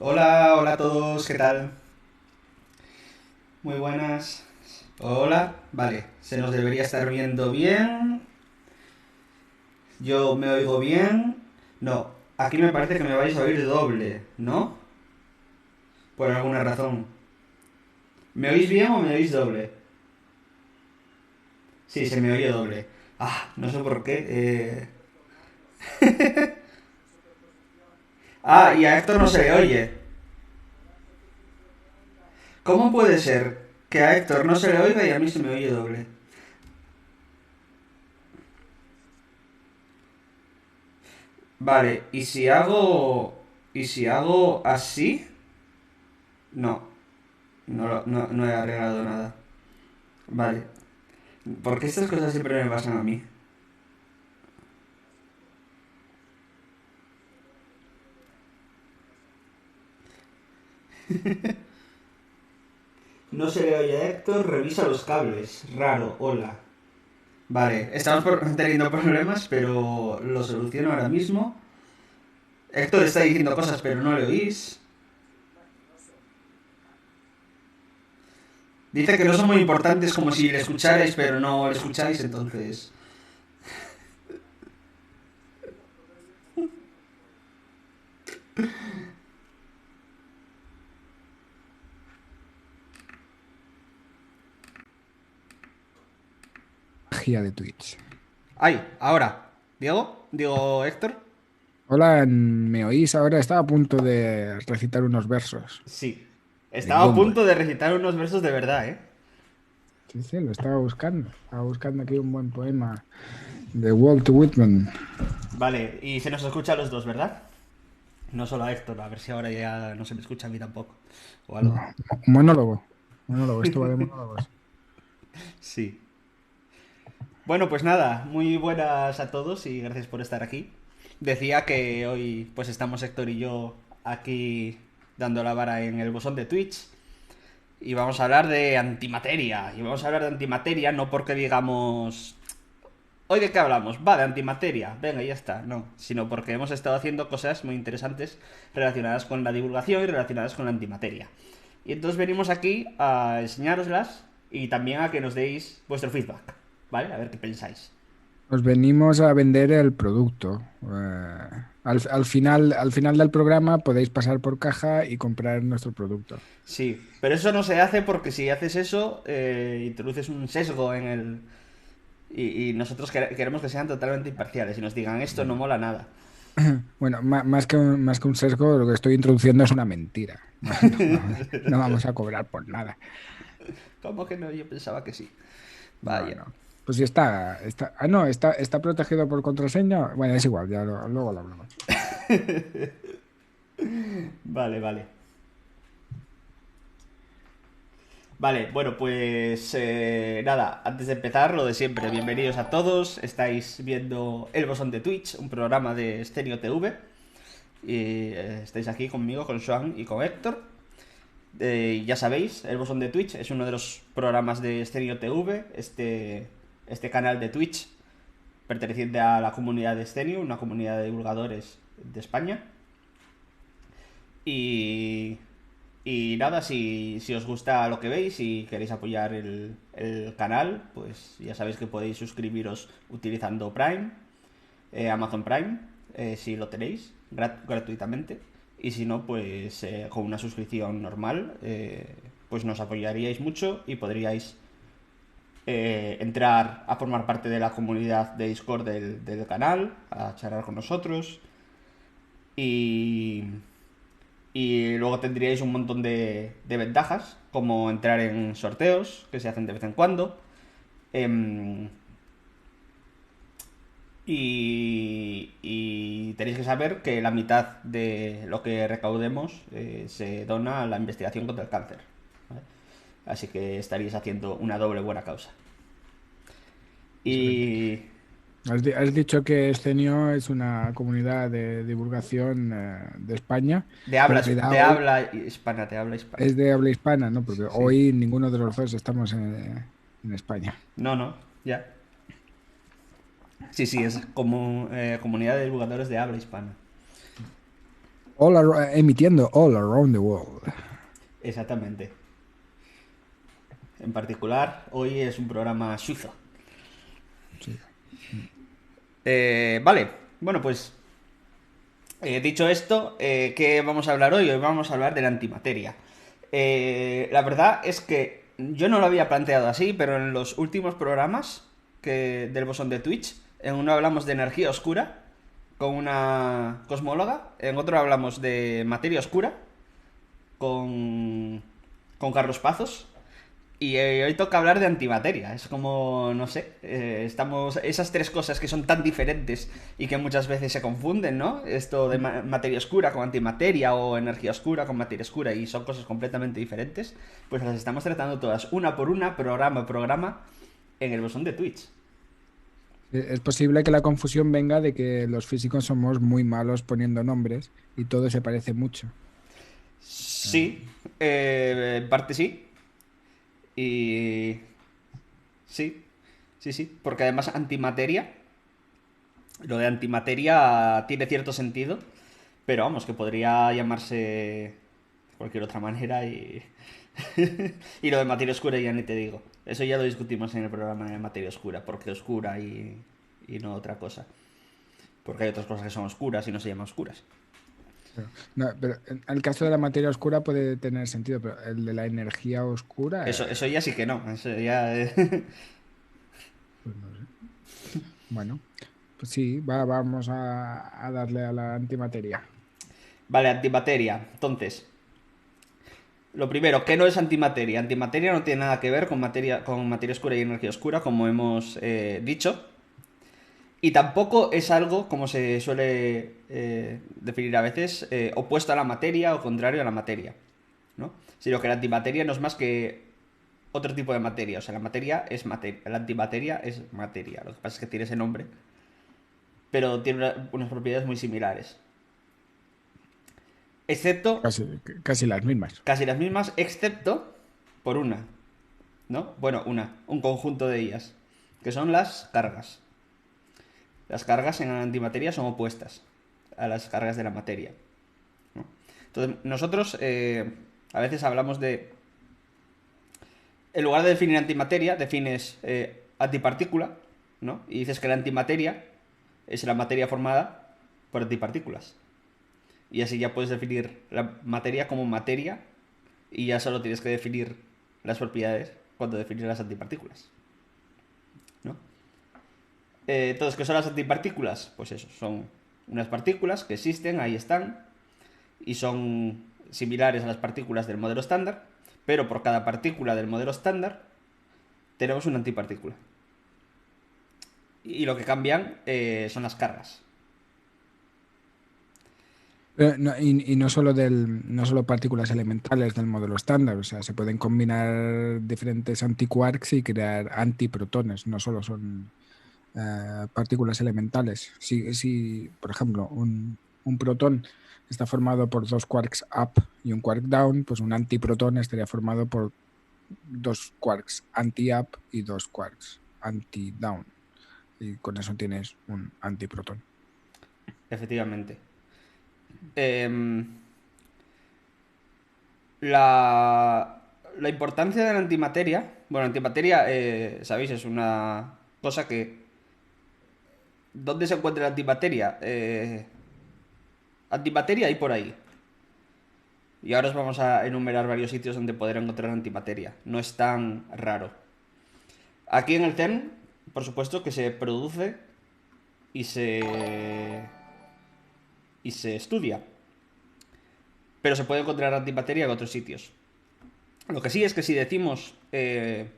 Hola, hola a todos, ¿qué tal? Muy buenas. Hola, vale, se nos debería estar viendo bien. Yo me oigo bien. No, aquí me parece que me vais a oír doble, ¿no? Por alguna razón. ¿Me oís bien o me oís doble? Sí, se me oye doble. Ah, no sé por qué. Ah, y a Héctor no se le oye. ¿Cómo puede ser que a Héctor no se le oiga y a mí se me oye doble? Vale, ¿y si hago... ¿Y si hago así? No, no he arreglado nada. Vale. ¿Por qué estas cosas siempre me pasan a mí? No se le oye a Héctor, revisa los cables. Raro, hola. Vale, estamos teniendo problemas, pero lo soluciono ahora mismo. Héctor está diciendo cosas, pero no le oís. Dice que no son muy importantes como si le escucharais, pero no le escucháis, entonces... Magia de Twitch. ¡Ay! Ahora. ¿Diego? ¿Diego Héctor? Hola, ¿me oís ahora? Estaba a punto de recitar unos versos Sí. de Estaba a Gongol. punto de recitar unos versos de verdad, ¿eh? Sí, sí, lo estaba buscando. Estaba buscando aquí un buen poema de Walt Whitman. Vale, y se nos escucha a los dos, ¿verdad? No solo a Héctor, a ver si ahora ya no se me escucha a mí tampoco. O No, algo. monólogo. Monólogo, esto va de monólogos. Sí. Bueno, pues nada, muy buenas a todos y gracias por estar aquí. Decía que hoy pues estamos Héctor y yo aquí dando la vara en el bosón de Twitch y vamos a hablar de antimateria. Y vamos a hablar de antimateria no porque digamos... ¿Hoy de qué hablamos? Va, de antimateria. Venga, ya está. No, sino porque hemos estado haciendo cosas muy interesantes relacionadas con la divulgación y relacionadas con la antimateria. Y entonces venimos aquí a enseñároslas y también a que nos deis vuestro feedback, ¿vale? A ver qué pensáis. Os venimos a vender el producto. Al final del programa podéis pasar por caja y comprar nuestro producto. Sí, pero eso no se hace porque si haces eso, introduces un sesgo en el... Y nosotros queremos que sean totalmente imparciales y nos digan esto no mola nada. Bueno, más que un sesgo, lo que estoy introduciendo es una mentira. No vamos a cobrar por nada. ¿Cómo que no? Yo pensaba que sí. No, Vaya. no. Pues sí está. Ah, no, está protegido por contraseña. Bueno, es igual, luego lo hablamos. Vale, vale. Vale, bueno, pues nada, antes de empezar, lo de siempre, bienvenidos a todos, estáis viendo El Bosón de Twitch, un programa de Stereo TV, y estáis aquí conmigo, con Joan y con Héctor. Ya sabéis, El Bosón de Twitch es uno de los programas de Stereo TV, este canal de Twitch perteneciente a la comunidad de Stereo, una comunidad de divulgadores de España. Y Y nada, si os gusta lo que veis y queréis apoyar el canal, pues ya sabéis que podéis suscribiros utilizando Prime, Amazon Prime, si lo tenéis, gratuitamente. Y si no, pues con una suscripción normal, pues nos apoyaríais mucho y podríais entrar a formar parte de la comunidad de Discord del canal, a charlar con nosotros. Y, y luego tendríais un montón de ventajas, como entrar en sorteos que se hacen de vez en cuando. Em, y tenéis que saber que la mitad de lo que recaudemos se dona a la investigación contra el cáncer. ¿Vale? Así que estaríais haciendo una doble buena causa. Excelente. Y Has dicho que Scenio es una comunidad de divulgación de España, pero en realidad de hoy habla hispana, te habla hispana. es de habla hispana, ¿no? Porque Sí. hoy ninguno de los dos estamos en España. No, no, ya. Sí, sí, es como comunidad de divulgadores de habla hispana. Emitiendo all around the world. Exactamente. En particular, hoy es un programa suizo. Sí. Vale, bueno, pues dicho esto, ¿qué vamos a hablar hoy? Hoy vamos a hablar de la antimateria. La verdad es que yo no lo había planteado así, pero en los últimos programas del bosón de Twitch, en uno hablamos de energía oscura con una cosmóloga, en otro hablamos de materia oscura con, con Carlos Pazos. Y hoy toca hablar de antimateria. Es como, no sé, estamos. Esas tres cosas que son tan diferentes y que muchas veces se confunden, ¿no? Esto de materia oscura con antimateria o energía oscura con materia oscura y son cosas completamente diferentes. Pues las estamos tratando todas, una por una, programa a programa, en el bosón de Twitch. Es posible que la confusión venga de que los físicos somos muy malos poniendo nombres y todo se parece mucho. Sí, en parte sí. Y. Sí, sí, sí. Porque además antimateria. Lo de antimateria tiene cierto sentido. Pero vamos, que podría llamarse de cualquier otra manera y... y lo de materia oscura ya ni te digo. Eso ya lo discutimos en el programa de materia oscura. ¿Por qué oscura y no otra cosa? Porque hay otras cosas que son oscuras y no se llaman oscuras. No, pero en el caso de la materia oscura puede tener sentido, pero el de la energía oscura, Eso ya sí que no. Eso ya... pues no sé. Bueno, pues sí, vamos a darle a la antimateria. Vale, antimateria. Entonces, lo primero, ¿qué no es antimateria? Antimateria no tiene nada que ver con materia oscura y energía oscura, como hemos dicho. Y tampoco es algo, como se suele definir a veces, opuesto a la materia o contrario a la materia, ¿no? Sino que la antimateria no es más que otro tipo de materia. O sea, la materia es materia. La antimateria es materia. Lo que pasa es que tiene ese nombre, pero tiene unas propiedades muy similares. Excepto, Casi las mismas. casi las mismas, excepto por una, ¿no? Bueno, un conjunto de ellas, que son las cargas. Las cargas en la antimateria son opuestas a las cargas de la materia, ¿no? Entonces, nosotros a veces hablamos de... En lugar de definir antimateria, defines antipartícula, ¿no? Y dices que la antimateria es la materia formada por antipartículas. Y así ya puedes definir la materia como materia y ya solo tienes que definir las propiedades cuando defines las antipartículas, ¿no? Entonces, ¿qué son las antipartículas? Pues eso, son unas partículas que existen, ahí están, y son similares a las partículas del modelo estándar, pero por cada partícula del modelo estándar tenemos una antipartícula. Y lo que cambian son las cargas. Y no solo partículas elementales del modelo estándar, o sea, se pueden combinar diferentes antiquarks y crear antiprotones, no solo son partículas elementales. Si, por ejemplo, un protón está formado por dos quarks up y un quark down, pues un antiprotón estaría formado por dos quarks anti-up y dos quarks anti-down. Y con eso tienes un antiprotón. Efectivamente. Em, la importancia de la antimateria. Bueno, la antimateria, sabéis, es una cosa que. ¿Dónde se encuentra la antimateria? Antimateria hay por ahí. Y ahora os vamos a enumerar varios sitios donde poder encontrar antimateria. No es tan raro. Aquí en el CERN, por supuesto que se produce y se estudia. Pero se puede encontrar antimateria en otros sitios. Lo que sí es que si decimos que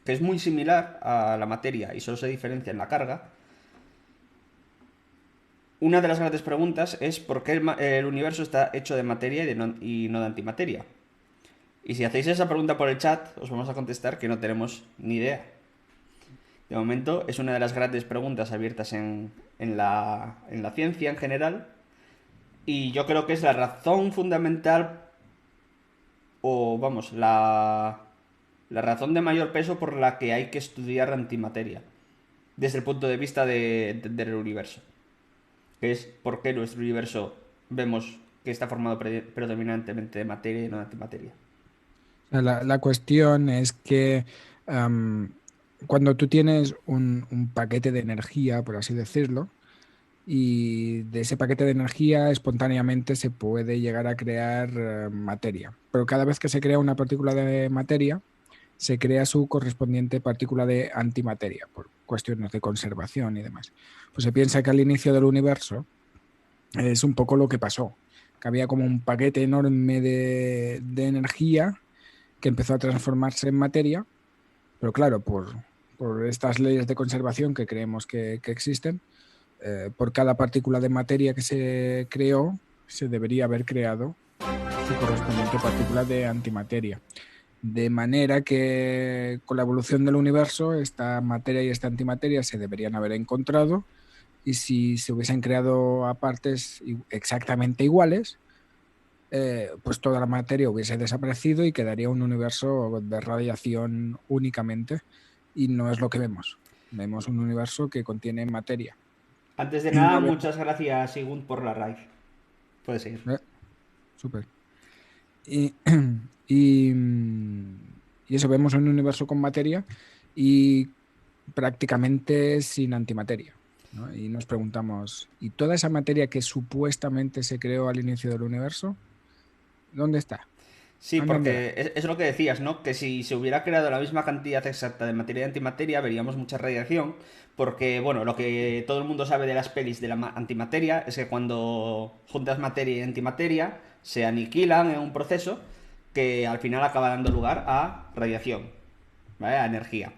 es muy similar a la materia y solo se diferencia en la carga, una de las grandes preguntas es por qué el universo está hecho de materia y no de antimateria. Y si hacéis esa pregunta por el chat, os vamos a contestar que no tenemos ni idea. De momento es una de las grandes preguntas abiertas en la ciencia en general. Y yo creo que es la razón fundamental, o vamos, la razón de mayor peso por la que hay que estudiar antimateria, desde el punto de vista de entender el universo. Que es por qué nuestro universo vemos que está formado predominantemente de materia y no de antimateria. O sea, la cuestión es que am, cuando tú tienes un paquete de energía, por así decirlo, y de ese paquete de energía espontáneamente se puede llegar a crear materia. Pero cada vez que se crea una partícula de materia, se crea su correspondiente partícula de antimateria, por cuestiones de conservación y demás. Pues se piensa que al inicio del universo es un poco lo que pasó, que había como un paquete enorme de energía que empezó a transformarse en materia, pero claro, por estas leyes de conservación que creemos que existen, por cada partícula de materia que se creó, se debería haber creado su correspondiente partícula de antimateria. De manera que con la evolución del universo, esta materia y esta antimateria se deberían haber encontrado y si se hubiesen creado a partes exactamente iguales, pues toda la materia hubiese desaparecido y quedaría un universo de radiación únicamente y no es lo que vemos. Vemos un universo que contiene materia. Antes de Y nada, no vemos... muchas gracias, Sigund, por la raíz. Puedes seguir. eh, súper. Y, y eso, vemos un universo con materia y prácticamente sin antimateria, ¿no? Y nos preguntamos, ¿y toda esa materia que supuestamente se creó al inicio del universo, dónde está? Sí, ¿A dónde va? porque es lo que decías, ¿no? Que si se hubiera creado la misma cantidad exacta de materia y antimateria, veríamos mucha radiación. Porque, bueno, lo que todo el mundo sabe de las pelis de la antimateria es que cuando juntas materia y antimateria, se aniquilan en un proceso que al final acaba dando lugar a radiación, ¿vale? A energía.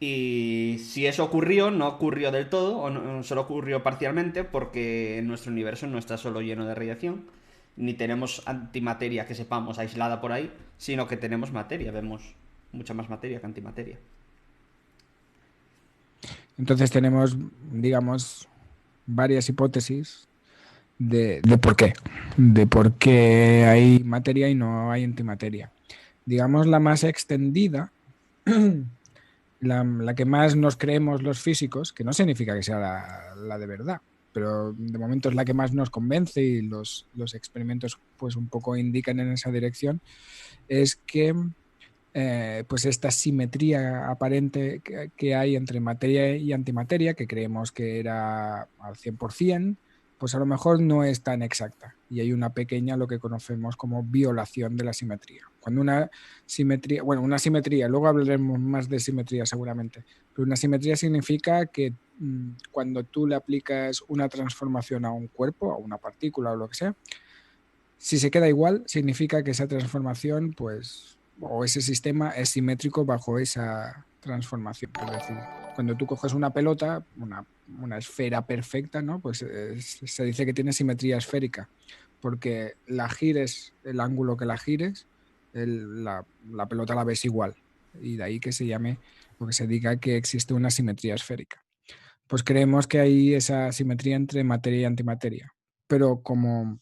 Y si eso ocurrió, no ocurrió del todo, o solo ocurrió parcialmente, porque nuestro universo no está solo lleno de radiación, ni tenemos antimateria que sepamos aislada por ahí, sino que tenemos materia, vemos mucha más materia que antimateria. Entonces tenemos, digamos, varias hipótesis de por qué hay materia y no hay antimateria. Digamos, la más extendida, la que más nos creemos los físicos, que no significa que sea la de verdad, pero de momento es la que más nos convence y los experimentos pues un poco indican en esa dirección, es que pues esta simetría aparente que hay entre materia y antimateria, que creemos que era al 100%, pues a lo mejor no es tan exacta. Y hay una pequeña, lo que conocemos como violación de la simetría. Cuando una simetría, bueno, una simetría, luego hablaremos más de simetría seguramente, pero una simetría significa que cuando tú le aplicas una transformación a un cuerpo, a una partícula o lo que sea, si se queda igual, significa que esa transformación, pues, o ese sistema es simétrico bajo esa transformación. Es decir, cuando tú coges una pelota, una esfera perfecta, ¿no? Pues se dice que tiene simetría esférica, porque la gires, el ángulo que la gires, la pelota la ves igual. Y de ahí que se llame, o que se diga que existe una simetría esférica. Pues creemos que hay esa simetría entre materia y antimateria. Pero como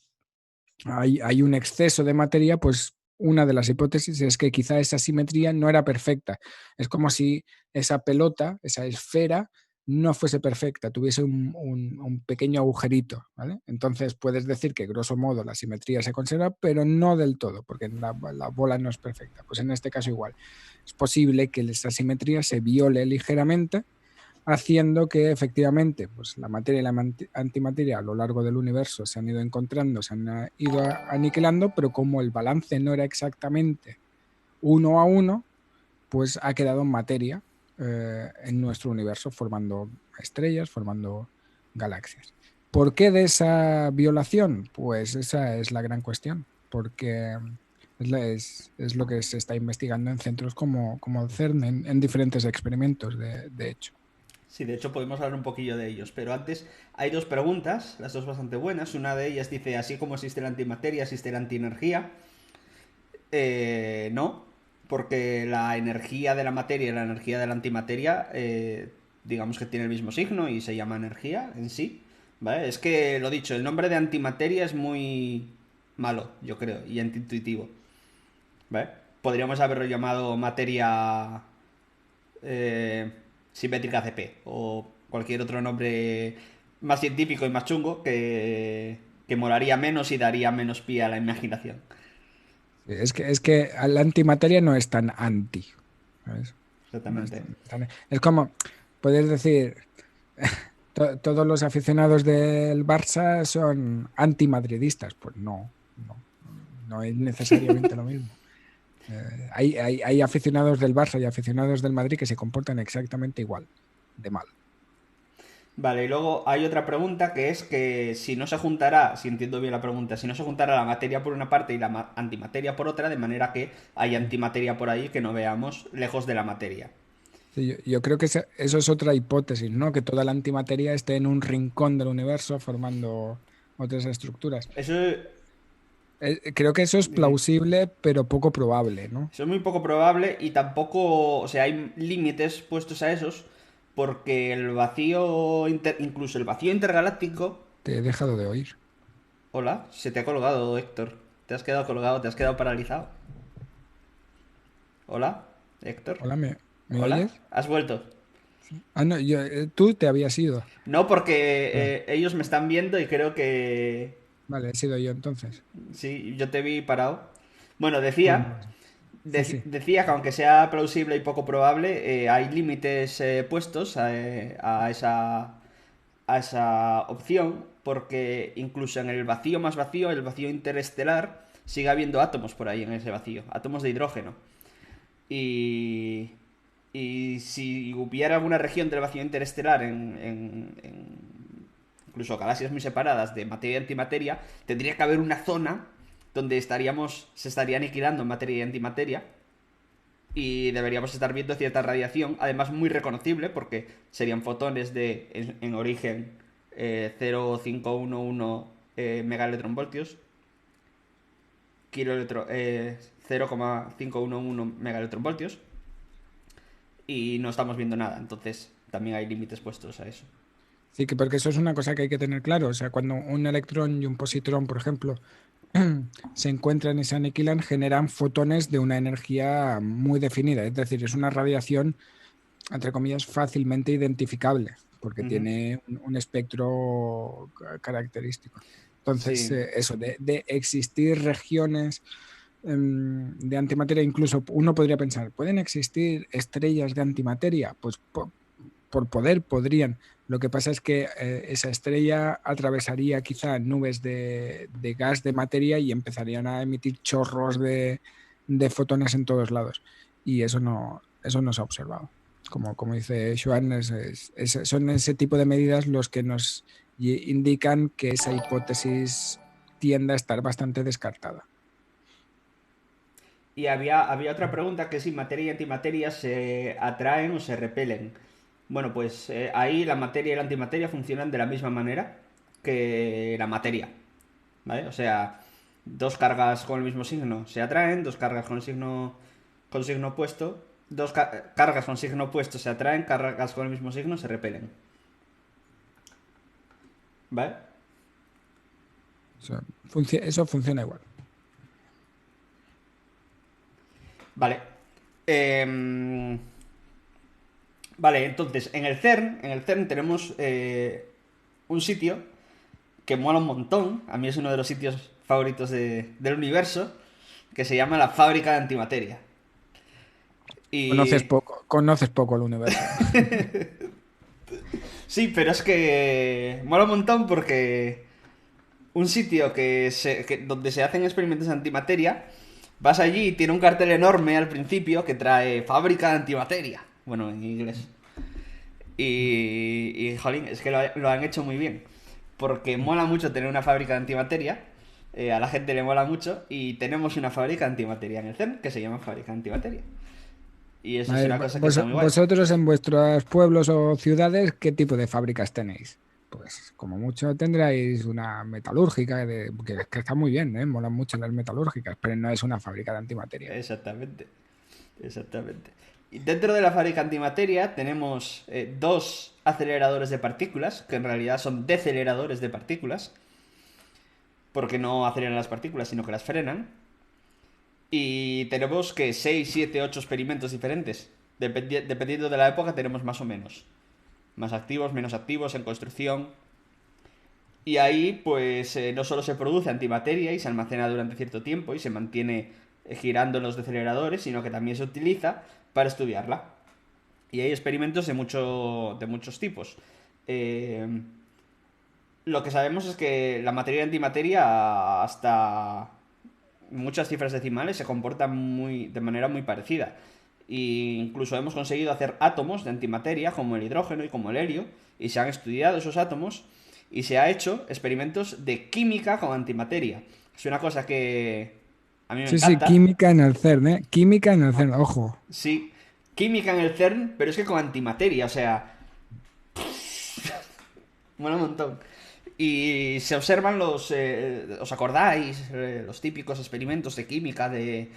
hay un exceso de materia, pues una de las hipótesis es que quizá esa simetría no era perfecta. Es como si esa pelota, esa esfera, no fuese perfecta, tuviese un pequeño agujerito, ¿vale? Entonces puedes decir que grosso modo la simetría se conserva, pero no del todo, porque la bola no es perfecta. Pues en este caso igual. Es posible que esa simetría se viole ligeramente haciendo que efectivamente pues, la materia y la antimateria a lo largo del universo se han ido encontrando, se han ido aniquilando, pero como el balance no era exactamente 1 a 1, pues ha quedado materia en nuestro universo, formando estrellas, formando galaxias. ¿Por qué de esa violación? Pues esa es la gran cuestión, porque es lo que se está investigando en centros como el CERN, en diferentes experimentos, de hecho. Sí, de hecho podemos hablar un poquillo de ellos, pero antes hay dos preguntas, las dos bastante buenas. Una de ellas dice, así como existe la antimateria, existe la antienergía. No, porque la energía de la materia y la energía de la antimateria, digamos que tiene el mismo signo y se llama energía en sí. ¿Vale? Es que lo dicho, el nombre de antimateria es muy malo, yo creo, y antiintuitivo. ¿Vale? Podríamos haberlo llamado materia eh, simétrica CP o cualquier otro nombre más científico y más chungo que que molaría menos y daría menos pie a la imaginación. Es que la antimateria no es tan anti, ¿sabes? No es Exactamente. es como, puedes decir, todos los aficionados del Barça son antimadridistas. Pues no, no, no es necesariamente lo mismo. Hay aficionados del Barça y aficionados del Madrid que se comportan exactamente igual, de mal. Vale, y luego hay otra pregunta que es que si no se juntará, si entiendo bien la pregunta, si no se juntará la materia por una parte y la antimateria por otra, de manera que hay antimateria por ahí que no veamos lejos de la materia. Sí, yo creo que eso es otra hipótesis, ¿no? Que toda la antimateria esté en un rincón del universo formando otras estructuras. Eso, Creo que eso es dime. plausible, pero poco probable, ¿no? Eso es muy poco probable y tampoco, o sea, hay límites puestos a esos porque el vacío, incluso el vacío intergaláctico. Te he dejado de oír. Hola, se te ha colgado, Héctor. Te has quedado colgado, te has quedado paralizado. Hola, Héctor. Hola, ¿me Hola, oyes? has vuelto. Ah, no, tú te habías ido. No, porque Ah, ellos me están viendo y creo que vale, he sido yo entonces. sí, yo te vi parado. Bueno, Pues sí, sí. decía que aunque sea plausible y poco probable, hay límites puestos a esa opción, porque incluso en el vacío más vacío, el vacío interestelar, sigue habiendo átomos por ahí en ese vacío, átomos de hidrógeno. Y, y si hubiera alguna región del vacío interestelar incluso galaxias muy separadas de materia y antimateria, tendría que haber una zona donde se estaría aniquilando materia y antimateria y deberíamos estar viendo cierta radiación, además muy reconocible porque serían fotones en origen 0,511 megaelectronvoltios, 0,511 megaelectronvoltios y no estamos viendo nada, entonces también hay límites puestos a eso. Sí, que porque eso es una cosa que hay que tener claro. O sea, cuando un electrón y un positrón, por ejemplo, se encuentran y se aniquilan, generan fotones de una energía muy definida. Es decir, es una radiación, entre comillas, fácilmente identificable, porque Ujú. tiene un espectro característico. Entonces, Sí, eso, de existir regiones de antimateria, incluso uno podría pensar, ¿pueden existir estrellas de antimateria? Pues por poder podrían. Lo que pasa es que esa estrella atravesaría quizá nubes de gas de materia y empezarían a emitir chorros de fotones en todos lados. Y eso no se ha observado. Como dice Joan, son ese tipo de medidas los que nos indican que esa hipótesis tiende a estar bastante descartada. y había otra pregunta que si materia y antimateria se atraen o se repelen. Bueno, pues ahí la materia y la antimateria funcionan de la misma manera que la materia, ¿vale? O sea, dos cargas con el mismo signo se atraen, dos cargas con signo opuesto, cargas con signo opuesto se atraen, cargas con el mismo signo se repelen, ¿vale? Eso funciona igual. Vale. Em, vale, entonces en el CERN tenemos un sitio que mola un montón. A mí es uno de los sitios favoritos del universo, que se llama la fábrica de antimateria. Conoces Y poco, conoces poco el universo. sí, pero es que mola un montón porque un sitio donde se hacen experimentos de antimateria, vas allí y tiene un cartel enorme al principio que trae fábrica de antimateria. Bueno, en inglés. Jolín, es que lo han hecho muy bien. Porque mola mucho tener una fábrica de antimateria. A la gente le mola mucho. Y tenemos una fábrica de antimateria en el CERN que se llama fábrica de antimateria. Y eso es Vale, una cosa que está muy guay. vosotros en vuestros pueblos o ciudades, ¿qué tipo de fábricas tenéis? Pues como mucho tendráis una metalúrgica, que está muy bien, ¿eh? Molan mucho las metalúrgicas, pero no es una fábrica de antimateria. Exactamente. Exactamente. Y dentro de la fábrica antimateria tenemos dos aceleradores de partículas, que en realidad son deceleradores de partículas, porque no aceleran las partículas, sino que las frenan. Y tenemos que 6 7 8 experimentos diferentes. Dependiendo de la época tenemos más o menos. Más activos, menos activos, en construcción. Y ahí, pues, no solo se produce antimateria y se almacena durante cierto tiempo y se mantiene girando en los deceleradores, sino que también se utiliza para estudiarla. Y hay experimentos de muchos tipos. Eh, lo que sabemos es que la materia y antimateria, hasta muchas cifras decimales, se comportan de manera muy parecida. E incluso hemos conseguido hacer átomos de antimateria, como el hidrógeno y como el helio, y se han estudiado esos átomos y se ha hecho experimentos de química con antimateria. Es una cosa que a mí me Sí, sí, encanta. química en el CERN, ¿eh? Química en el CERN, ojo. Sí, química en el CERN, pero es que con antimateria, o sea, mola un montón. Y se observan ¿os acordáis? Los típicos experimentos de química de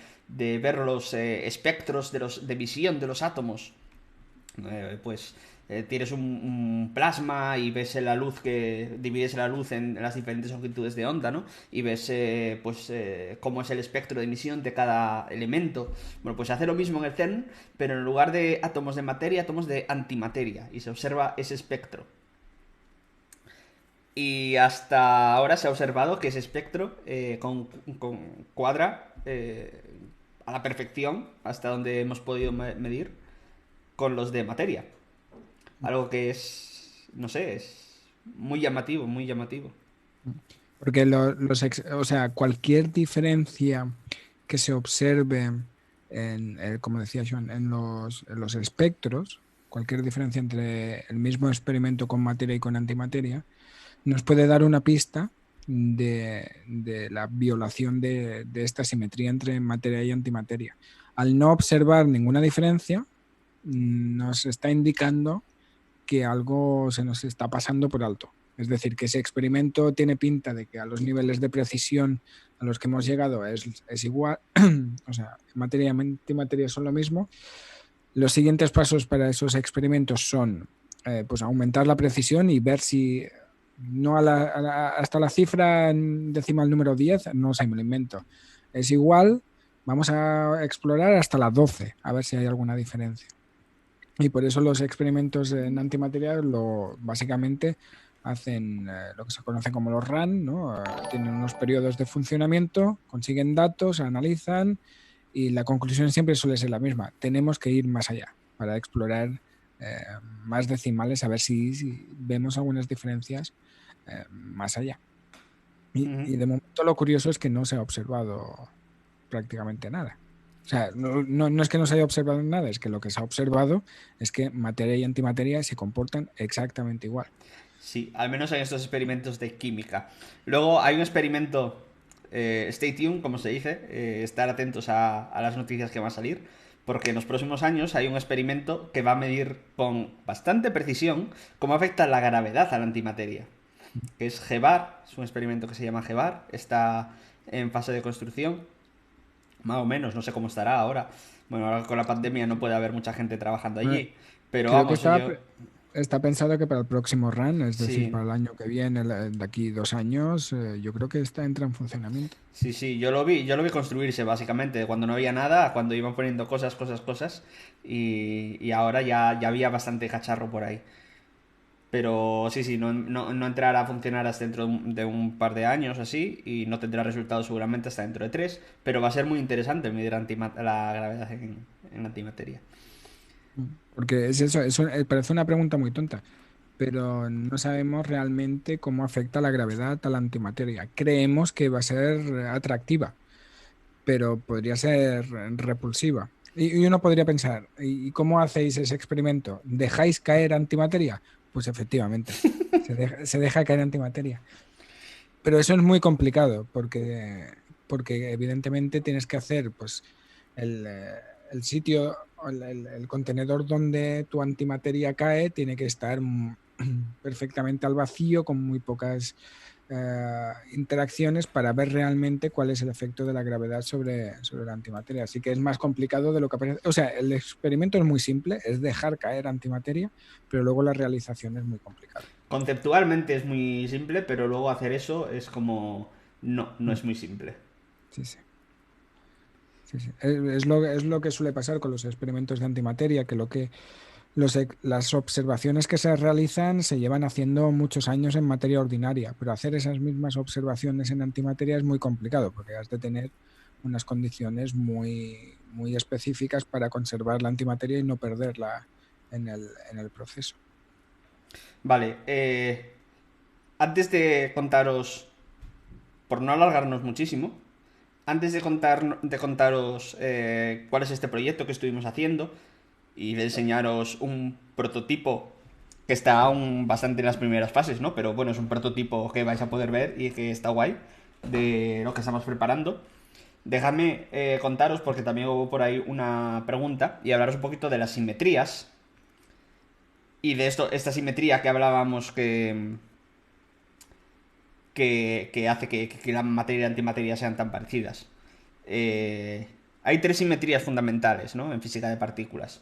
ver los espectros de visión de los átomos. Pues tienes un plasma y ves la luz que divides la luz en las diferentes longitudes de onda, ¿no? Y ves cómo es el espectro de emisión de cada elemento. Bueno, pues se hace lo mismo en el CERN, pero en lugar de átomos de materia, átomos de antimateria. Y se observa ese espectro. Y hasta ahora se ha observado que ese espectro cuadra a la perfección, hasta donde hemos podido medir, con los de materia. Algo que es, no sé, es muy llamativo, muy llamativo. Porque o sea, cualquier diferencia que se observe como decía Joan, en los espectros, cualquier diferencia entre el mismo experimento con materia y con antimateria, nos puede dar una pista de la violación de esta simetría entre materia y antimateria. Al no observar ninguna diferencia, nos está indicando que algo se nos está pasando por alto. Es decir, que ese experimento tiene pinta de que a los niveles de precisión a los que hemos llegado es igual, o sea, materia y antimateria son lo mismo. Los siguientes pasos para esos experimentos son pues aumentar la precisión y ver si no hasta la cifra decimal número 10, no sé, me lo invento, es igual, vamos a explorar hasta la 12, a ver si hay alguna diferencia. Y por eso los experimentos en antimateria básicamente hacen lo que se conoce como los RAN, ¿no? Tienen unos periodos de funcionamiento, consiguen datos, analizan y la conclusión siempre suele ser la misma. Tenemos que ir más allá para explorar más decimales, a ver si vemos algunas diferencias más allá. Ujú. Y de momento lo curioso es que no se ha observado prácticamente nada. O sea, no es que no se haya observado nada, es que lo que se ha observado es que materia y antimateria se comportan exactamente igual. Sí, al menos en estos experimentos de química. Luego hay un experimento, stay tuned, como se dice, estar atentos a las noticias que van a salir, porque en los próximos años hay un experimento que va a medir con bastante precisión cómo afecta la gravedad a la antimateria, que es GEVAR, es un experimento que se llama GEVAR, está en fase de construcción, más o menos, no sé cómo estará ahora. Bueno, ahora con la pandemia no puede haber mucha gente trabajando Eh, allí, pero Creo que vamos, yo... está pensado que para el próximo run, es decir, Sí, para el año que viene, de aquí 2 años, yo creo que entra en funcionamiento. sí, sí, yo lo vi construirse básicamente, de cuando no había nada, a cuando iban poniendo cosas, y ahora ya había bastante cacharro por ahí. Pero sí, sí, no entrará a funcionar hasta dentro de un par de años así, y no tendrá resultados seguramente hasta dentro de tres, pero va a ser muy interesante medir la gravedad en antimateria. Porque es eso parece una pregunta muy tonta, pero no sabemos realmente cómo afecta la gravedad a la antimateria. Creemos que va a ser atractiva, pero podría ser repulsiva. Y uno podría pensar, ¿y cómo hacéis ese experimento? ¿Dejáis caer antimateria? Pues efectivamente, se deja caer antimateria. Pero eso es muy complicado porque evidentemente tienes que hacer pues, el, eh, el sitio, o el contenedor donde tu antimateria cae tiene que estar perfectamente al vacío, con muy pocas interacciones para ver realmente cuál es el efecto de la gravedad sobre la antimateria. Así que es más complicado de lo que parece. O sea, el experimento es muy simple, es dejar caer antimateria, pero luego la realización es muy complicada. Conceptualmente es muy simple, pero luego hacer eso es como... No, no Mm, es muy simple. sí, sí. Sí, sí. Es lo que suele pasar con los experimentos de antimateria, que las observaciones que se realizan se llevan haciendo muchos años en materia ordinaria, pero hacer esas mismas observaciones en antimateria es muy complicado porque has de tener unas condiciones muy específicas para conservar la antimateria y no perderla en el proceso. Vale, antes de contaros, por no alargarnos muchísimo, antes de contaros cuál es este proyecto que estuvimos haciendo y de enseñaros un prototipo que está aún bastante en las primeras fases, ¿no? Pero bueno, es un prototipo que vais a poder ver y que está guay de lo que estamos preparando. Dejadme contaros, porque también hubo por ahí una pregunta, y hablaros un poquito de las simetrías y de esta simetría que hablábamos que hace que la materia y la antimateria sean tan parecidas. Hay tres simetrías fundamentales, ¿no? En física de partículas.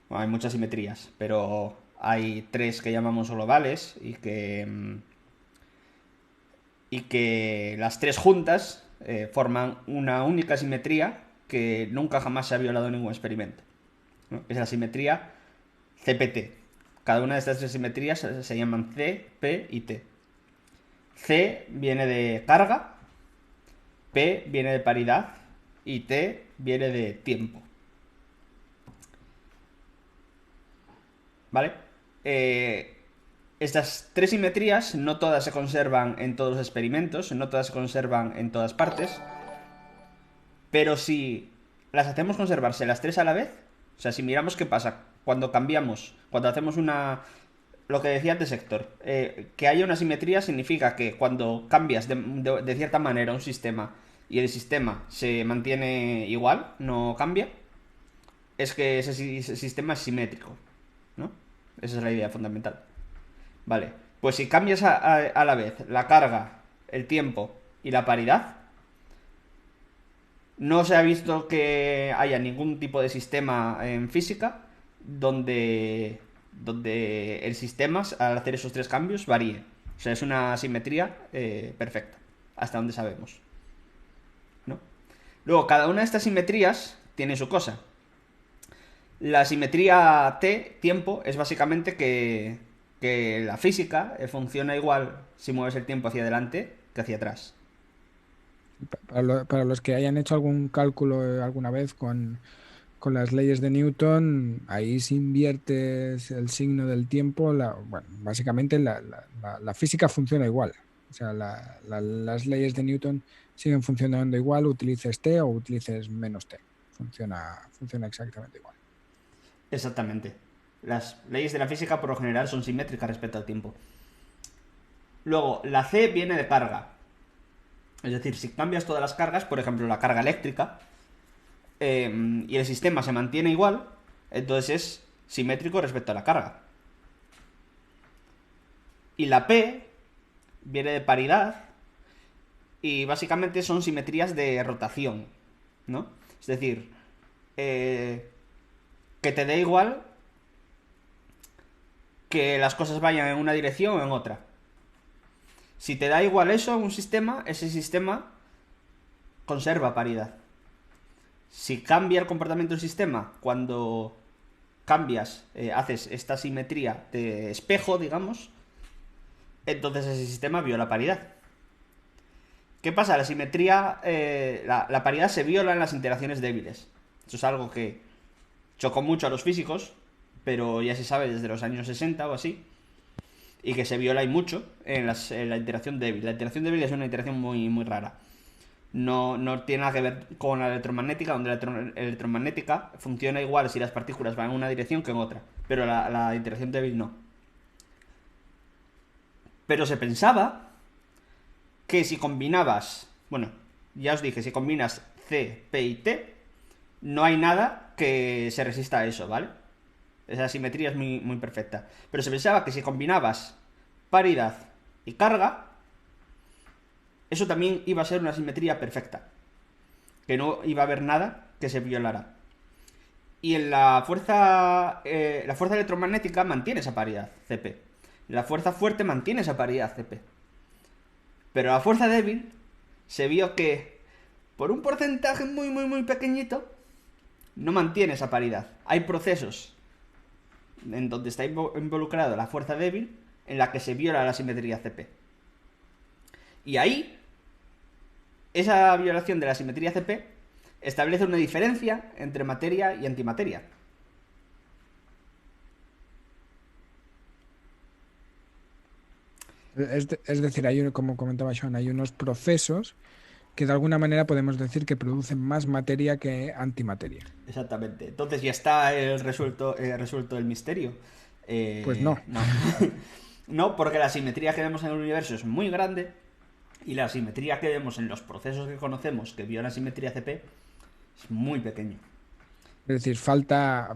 Bueno, hay muchas simetrías, pero hay tres que llamamos globales y que las tres juntas forman una única simetría que nunca jamás se ha violado en ningún experimento, ¿no? Es la simetría CPT. Cada una de estas tres simetrías se llaman C, P y T. C viene de carga, P viene de paridad y T viene de tiempo. ¿Vale? Estas tres simetrías no todas se conservan en todos los experimentos, no todas se conservan en todas partes, pero si las hacemos conservarse las tres a la vez, o sea, si miramos qué pasa cuando cambiamos, cuando hacemos lo que decía antes Héctor, que haya una simetría significa que cuando cambias de cierta manera un sistema y el sistema se mantiene igual, no cambia, es que ese sistema es simétrico, ¿no? Esa es la idea fundamental. Vale, pues si cambias a la vez la carga, el tiempo y la paridad, no se ha visto que haya ningún tipo de sistema en física donde el sistema, al hacer esos tres cambios, varíe. O sea, es una simetría perfecta, hasta donde sabemos, ¿no? Luego, cada una de estas simetrías tiene su cosa. La simetría T, tiempo, es básicamente que la física funciona igual si mueves el tiempo hacia adelante que hacia atrás. Para los que hayan hecho algún cálculo alguna vez con las leyes de Newton, ahí si inviertes el signo del tiempo, bueno, básicamente la física funciona igual. O sea, las leyes de Newton siguen funcionando igual, utilices T o utilices menos T. Funciona exactamente igual. Exactamente. Las leyes de la física por lo general son simétricas respecto al tiempo. Luego, la C viene de carga. Es decir, si cambias todas las cargas, por ejemplo la carga eléctrica, y el sistema se mantiene igual, entonces es simétrico respecto a la carga. Y la P viene de paridad y básicamente son simetrías de rotación, ¿no? Es decir, que te dé igual que las cosas vayan en una dirección o en otra. Si te da igual eso a un sistema, ese sistema conserva paridad. Si cambia el comportamiento del sistema cuando cambias, haces esta simetría de espejo, digamos, entonces ese sistema viola paridad. ¿Qué pasa? La simetría, la paridad se viola en las interacciones débiles. Eso es algo que chocó mucho a los físicos, pero ya se sabe desde los años 60 o así, y que se viola y mucho en la interacción débil. La interacción débil es una interacción muy, muy rara. No tiene nada que ver con la electromagnética, donde la electromagnética funciona igual si las partículas van en una dirección que en otra, pero la interacción débil no. Pero se pensaba que si combinabas, bueno, ya os dije, si combinas C, P y T, no hay nada que se resista a eso, ¿vale? Esa simetría es muy, muy perfecta. Pero se pensaba que si combinabas paridad y carga, eso también iba a ser una simetría perfecta. Que no iba a haber nada que se violara. Y en la fuerza electromagnética mantiene esa paridad, Cp. La fuerza fuerte mantiene esa paridad, Cp. Pero la fuerza débil se vio que, por un porcentaje muy, muy, muy pequeñito, no mantiene esa paridad. Hay procesos en donde está involucrada la fuerza débil en la que se viola la simetría CP. Y ahí, esa violación de la simetría CP establece una diferencia entre materia y antimateria. Es decir, como comentaba Sean, hay unos procesos que de alguna manera podemos decir que producen más materia que antimateria. Exactamente. Entonces ya está resuelto el misterio. Pues no. No. No, porque la simetría que vemos en el universo es muy grande y la simetría que vemos en los procesos que conocemos que violan simetría CP es muy pequeño. Es decir, falta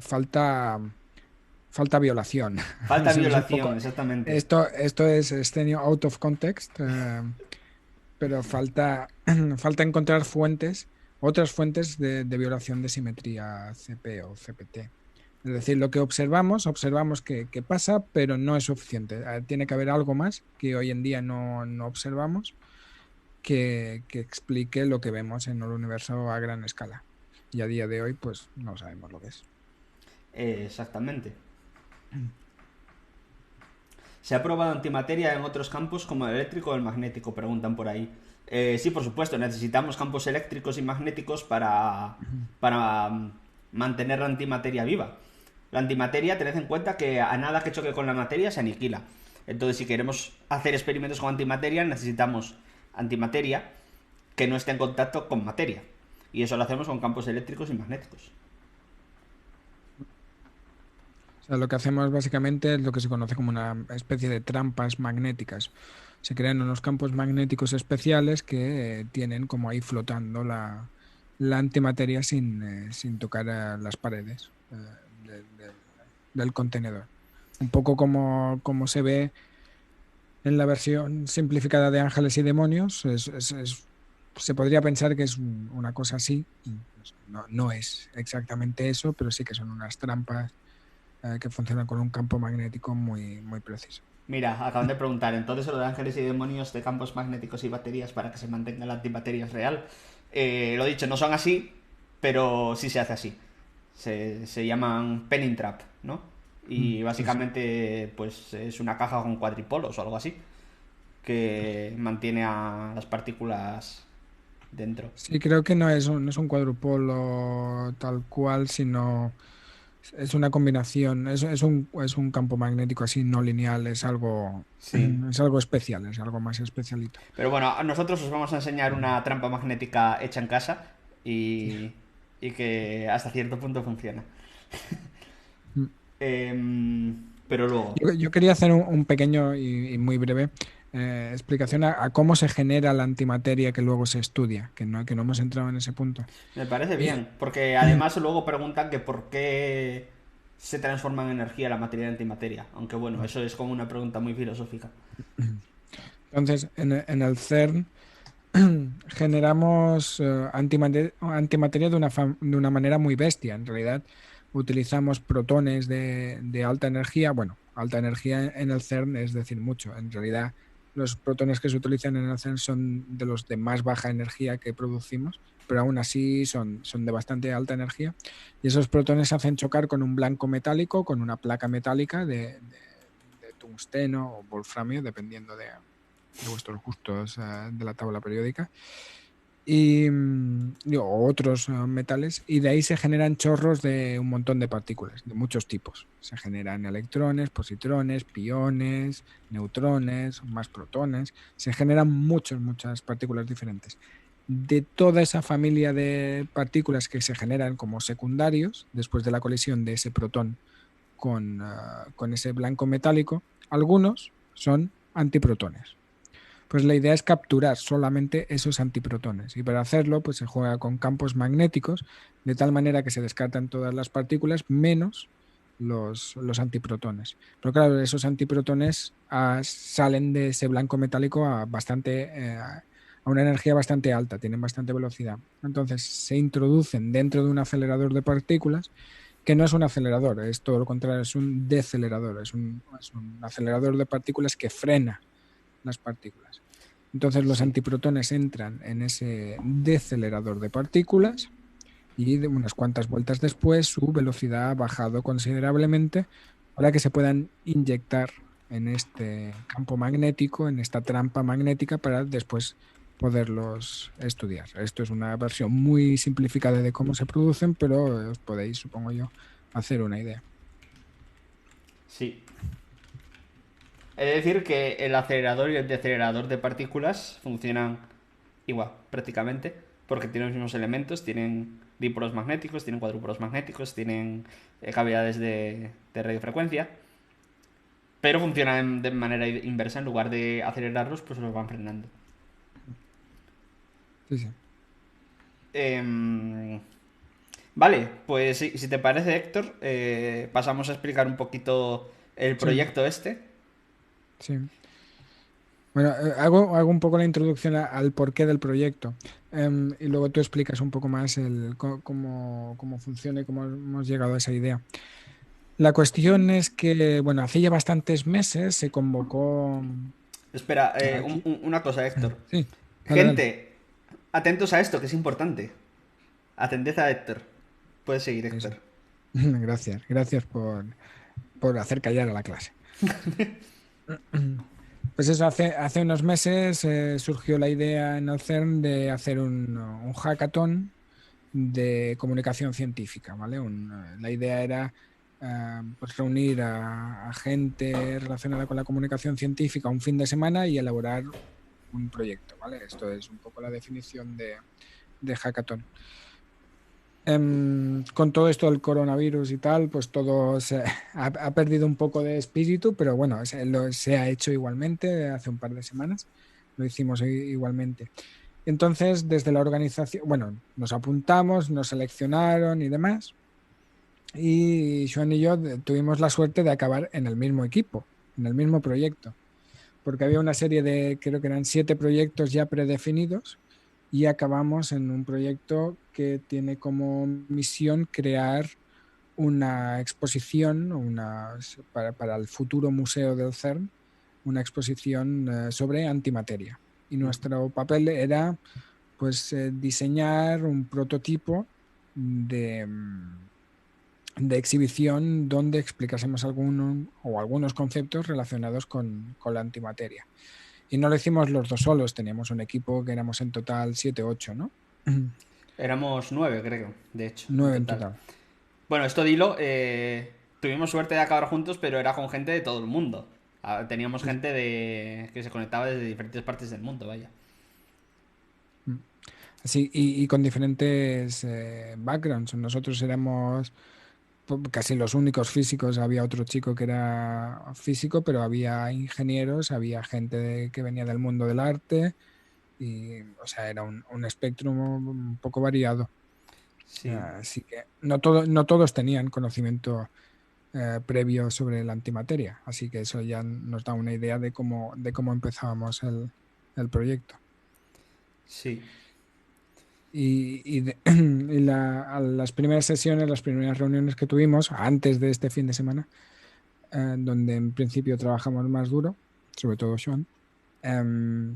violación. Falta Eso es un poco. violación, exactamente. Esto es escenio out of context, pero falta encontrar otras fuentes de violación de simetría CP o CPT. Es decir, lo que observamos que pasa, pero no es suficiente. Tiene que haber algo más que hoy en día no observamos que explique lo que vemos en el universo a gran escala. Y a día de hoy, pues no sabemos lo que es. Exactamente. ¿Se ha probado antimateria en otros campos como el eléctrico o el magnético? Preguntan por ahí. Sí, por supuesto, necesitamos campos eléctricos y magnéticos para mantener la antimateria viva. La antimateria, tened en cuenta que a nada que choque con la materia se aniquila. Entonces, si queremos hacer experimentos con antimateria, necesitamos antimateria que no esté en contacto con materia. Y eso lo hacemos con campos eléctricos y magnéticos. O sea, lo que hacemos básicamente es lo que se conoce como una especie de trampas magnéticas. Se crean unos campos magnéticos especiales que tienen como ahí flotando la antimateria sin tocar a las paredes de- de- del contenedor. Un poco como se ve en la versión simplificada de Ángeles y Demonios, se podría pensar que es una cosa así, y pues, no es exactamente eso, pero sí que son unas trampas que funcionan con un campo magnético muy preciso. Mira, acaban de preguntar, entonces lo de ángeles y demonios de campos magnéticos y baterías para que se mantenga la antimateria es real. Lo dicho, no son así, pero sí se hace así. Se llaman penning trap, ¿no? Y Sí, sí. básicamente, pues es una caja con cuadripolos o algo así, que mantiene a las partículas dentro. Sí, creo que no es un cuadrupolo tal cual, sino es una combinación, es un campo magnético así no lineal, Sí. es algo especial, es algo más especialito. Pero bueno, a nosotros os vamos a enseñar una trampa magnética hecha en casa Sí. y que hasta cierto punto funciona. Mm. Pero luego, Yo quería hacer un pequeño y muy breve explicación a cómo se genera la antimateria que luego se estudia, que no hemos entrado en ese punto. me parece Y, bien, porque además luego preguntan que por qué se transforma en energía la materia y antimateria. Aunque bueno, eso es como una pregunta muy filosófica. entonces, en el CERN generamos antimateria de una manera muy bestia. En realidad, utilizamos protones de alta energía. Bueno, alta energía en el CERN es decir mucho. En realidad, los protones que se utilizan en el CERN son de los de más baja energía que producimos, pero aún así son de bastante alta energía. Y esos protones se hacen chocar con un blanco metálico, con una placa metálica de tungsteno o wolframio, dependiendo de vuestros gustos de la tabla periódica o otros metales, y de ahí se generan chorros de un montón de partículas, de muchos tipos. Se generan electrones, positrones, piones, neutrones, más protones, se generan muchas partículas diferentes. De toda esa familia de partículas que se generan como secundarios, después de la colisión de ese protón con ese blanco metálico, algunos son antiprotones. Pues la idea es capturar solamente esos antiprotones y para hacerlo pues se juega con campos magnéticos de tal manera que se descartan todas las partículas menos los antiprotones. Pero claro, esos antiprotones salen de ese blanco metálico a una energía bastante alta, tienen bastante velocidad. Entonces se introducen dentro de un acelerador de partículas que no es un acelerador, es todo lo contrario, es un decelerador, es un acelerador de partículas que frena las partículas. Entonces los Sí. antiprotones entran en ese decelerador de partículas y de unas cuantas vueltas después su velocidad ha bajado considerablemente para que se puedan inyectar en este campo magnético, en esta trampa magnética, para después poderlos estudiar. Esto es una versión muy simplificada de cómo se producen, pero os podéis, supongo yo, hacer una idea. Sí. Es decir, que el acelerador y el decelerador de partículas funcionan igual, prácticamente, porque tienen los mismos elementos, tienen dipolos magnéticos, tienen cuadrúpolos magnéticos, tienen cavidades de radiofrecuencia, pero funcionan de manera inversa. En lugar de acelerarlos, pues los van frenando. Sí, sí. Em, Vale, pues si te parece, Héctor, pasamos a explicar un poquito el Sí, proyecto este. sí. Bueno, hago un poco la introducción al porqué del proyecto. Y luego tú explicas un poco más cómo funciona y cómo hemos llegado a esa idea. La cuestión es que, bueno, hace ya bastantes meses se convocó Espera, aquí. una cosa, Héctor. Sí, dale, dale. Gente, atentos a esto, que es importante. Atended a Héctor. Puedes seguir, Eso. Héctor. Gracias, gracias por hacer callar a la clase. Pues eso, hace unos meses surgió la idea en el CERN de hacer un hackathon de comunicación científica, ¿vale? La idea era pues reunir a gente relacionada con la comunicación científica un fin de semana y elaborar un proyecto, ¿vale? Esto es un poco la definición de hackathon. Con todo esto del coronavirus y tal, pues todo ha perdido un poco de espíritu, pero bueno, se ha hecho igualmente hace un par de semanas, lo hicimos igualmente. Entonces, desde la organización, bueno, nos apuntamos, nos seleccionaron y demás, y Joan y yo tuvimos la suerte de acabar en el mismo equipo, en el mismo proyecto, porque había una serie de, creo que eran 7 proyectos ya predefinidos y acabamos en un proyecto que tiene como misión crear una exposición para el futuro museo del CERN, una exposición sobre antimateria. Y nuestro papel era pues diseñar un prototipo de, de exhibición donde explicásemos algunos conceptos relacionados con la antimateria. Y no lo hicimos los dos solos, teníamos un equipo que éramos en total 7 8, ¿no? Éramos 9, creo, de hecho, en 9 en total. total. Bueno, esto dilo, tuvimos suerte de acabar juntos, pero era con gente de todo el mundo. Teníamos Sí, sí. gente que se conectaba desde diferentes partes del mundo, vaya. Mm. Sí, y con diferentes backgrounds. Nosotros éramos casi los únicos físicos. Había otro chico que era físico, pero había ingenieros, había gente que venía del mundo del arte y, o sea, era un espectro un poco variado. Sí, Así que no todos tenían conocimiento previo sobre la antimateria, así que eso ya nos da una idea de cómo empezábamos el proyecto. sí. A las primeras sesiones, las primeras reuniones que tuvimos antes de este fin de semana, donde en principio trabajamos más duro, sobre todo Sean, em,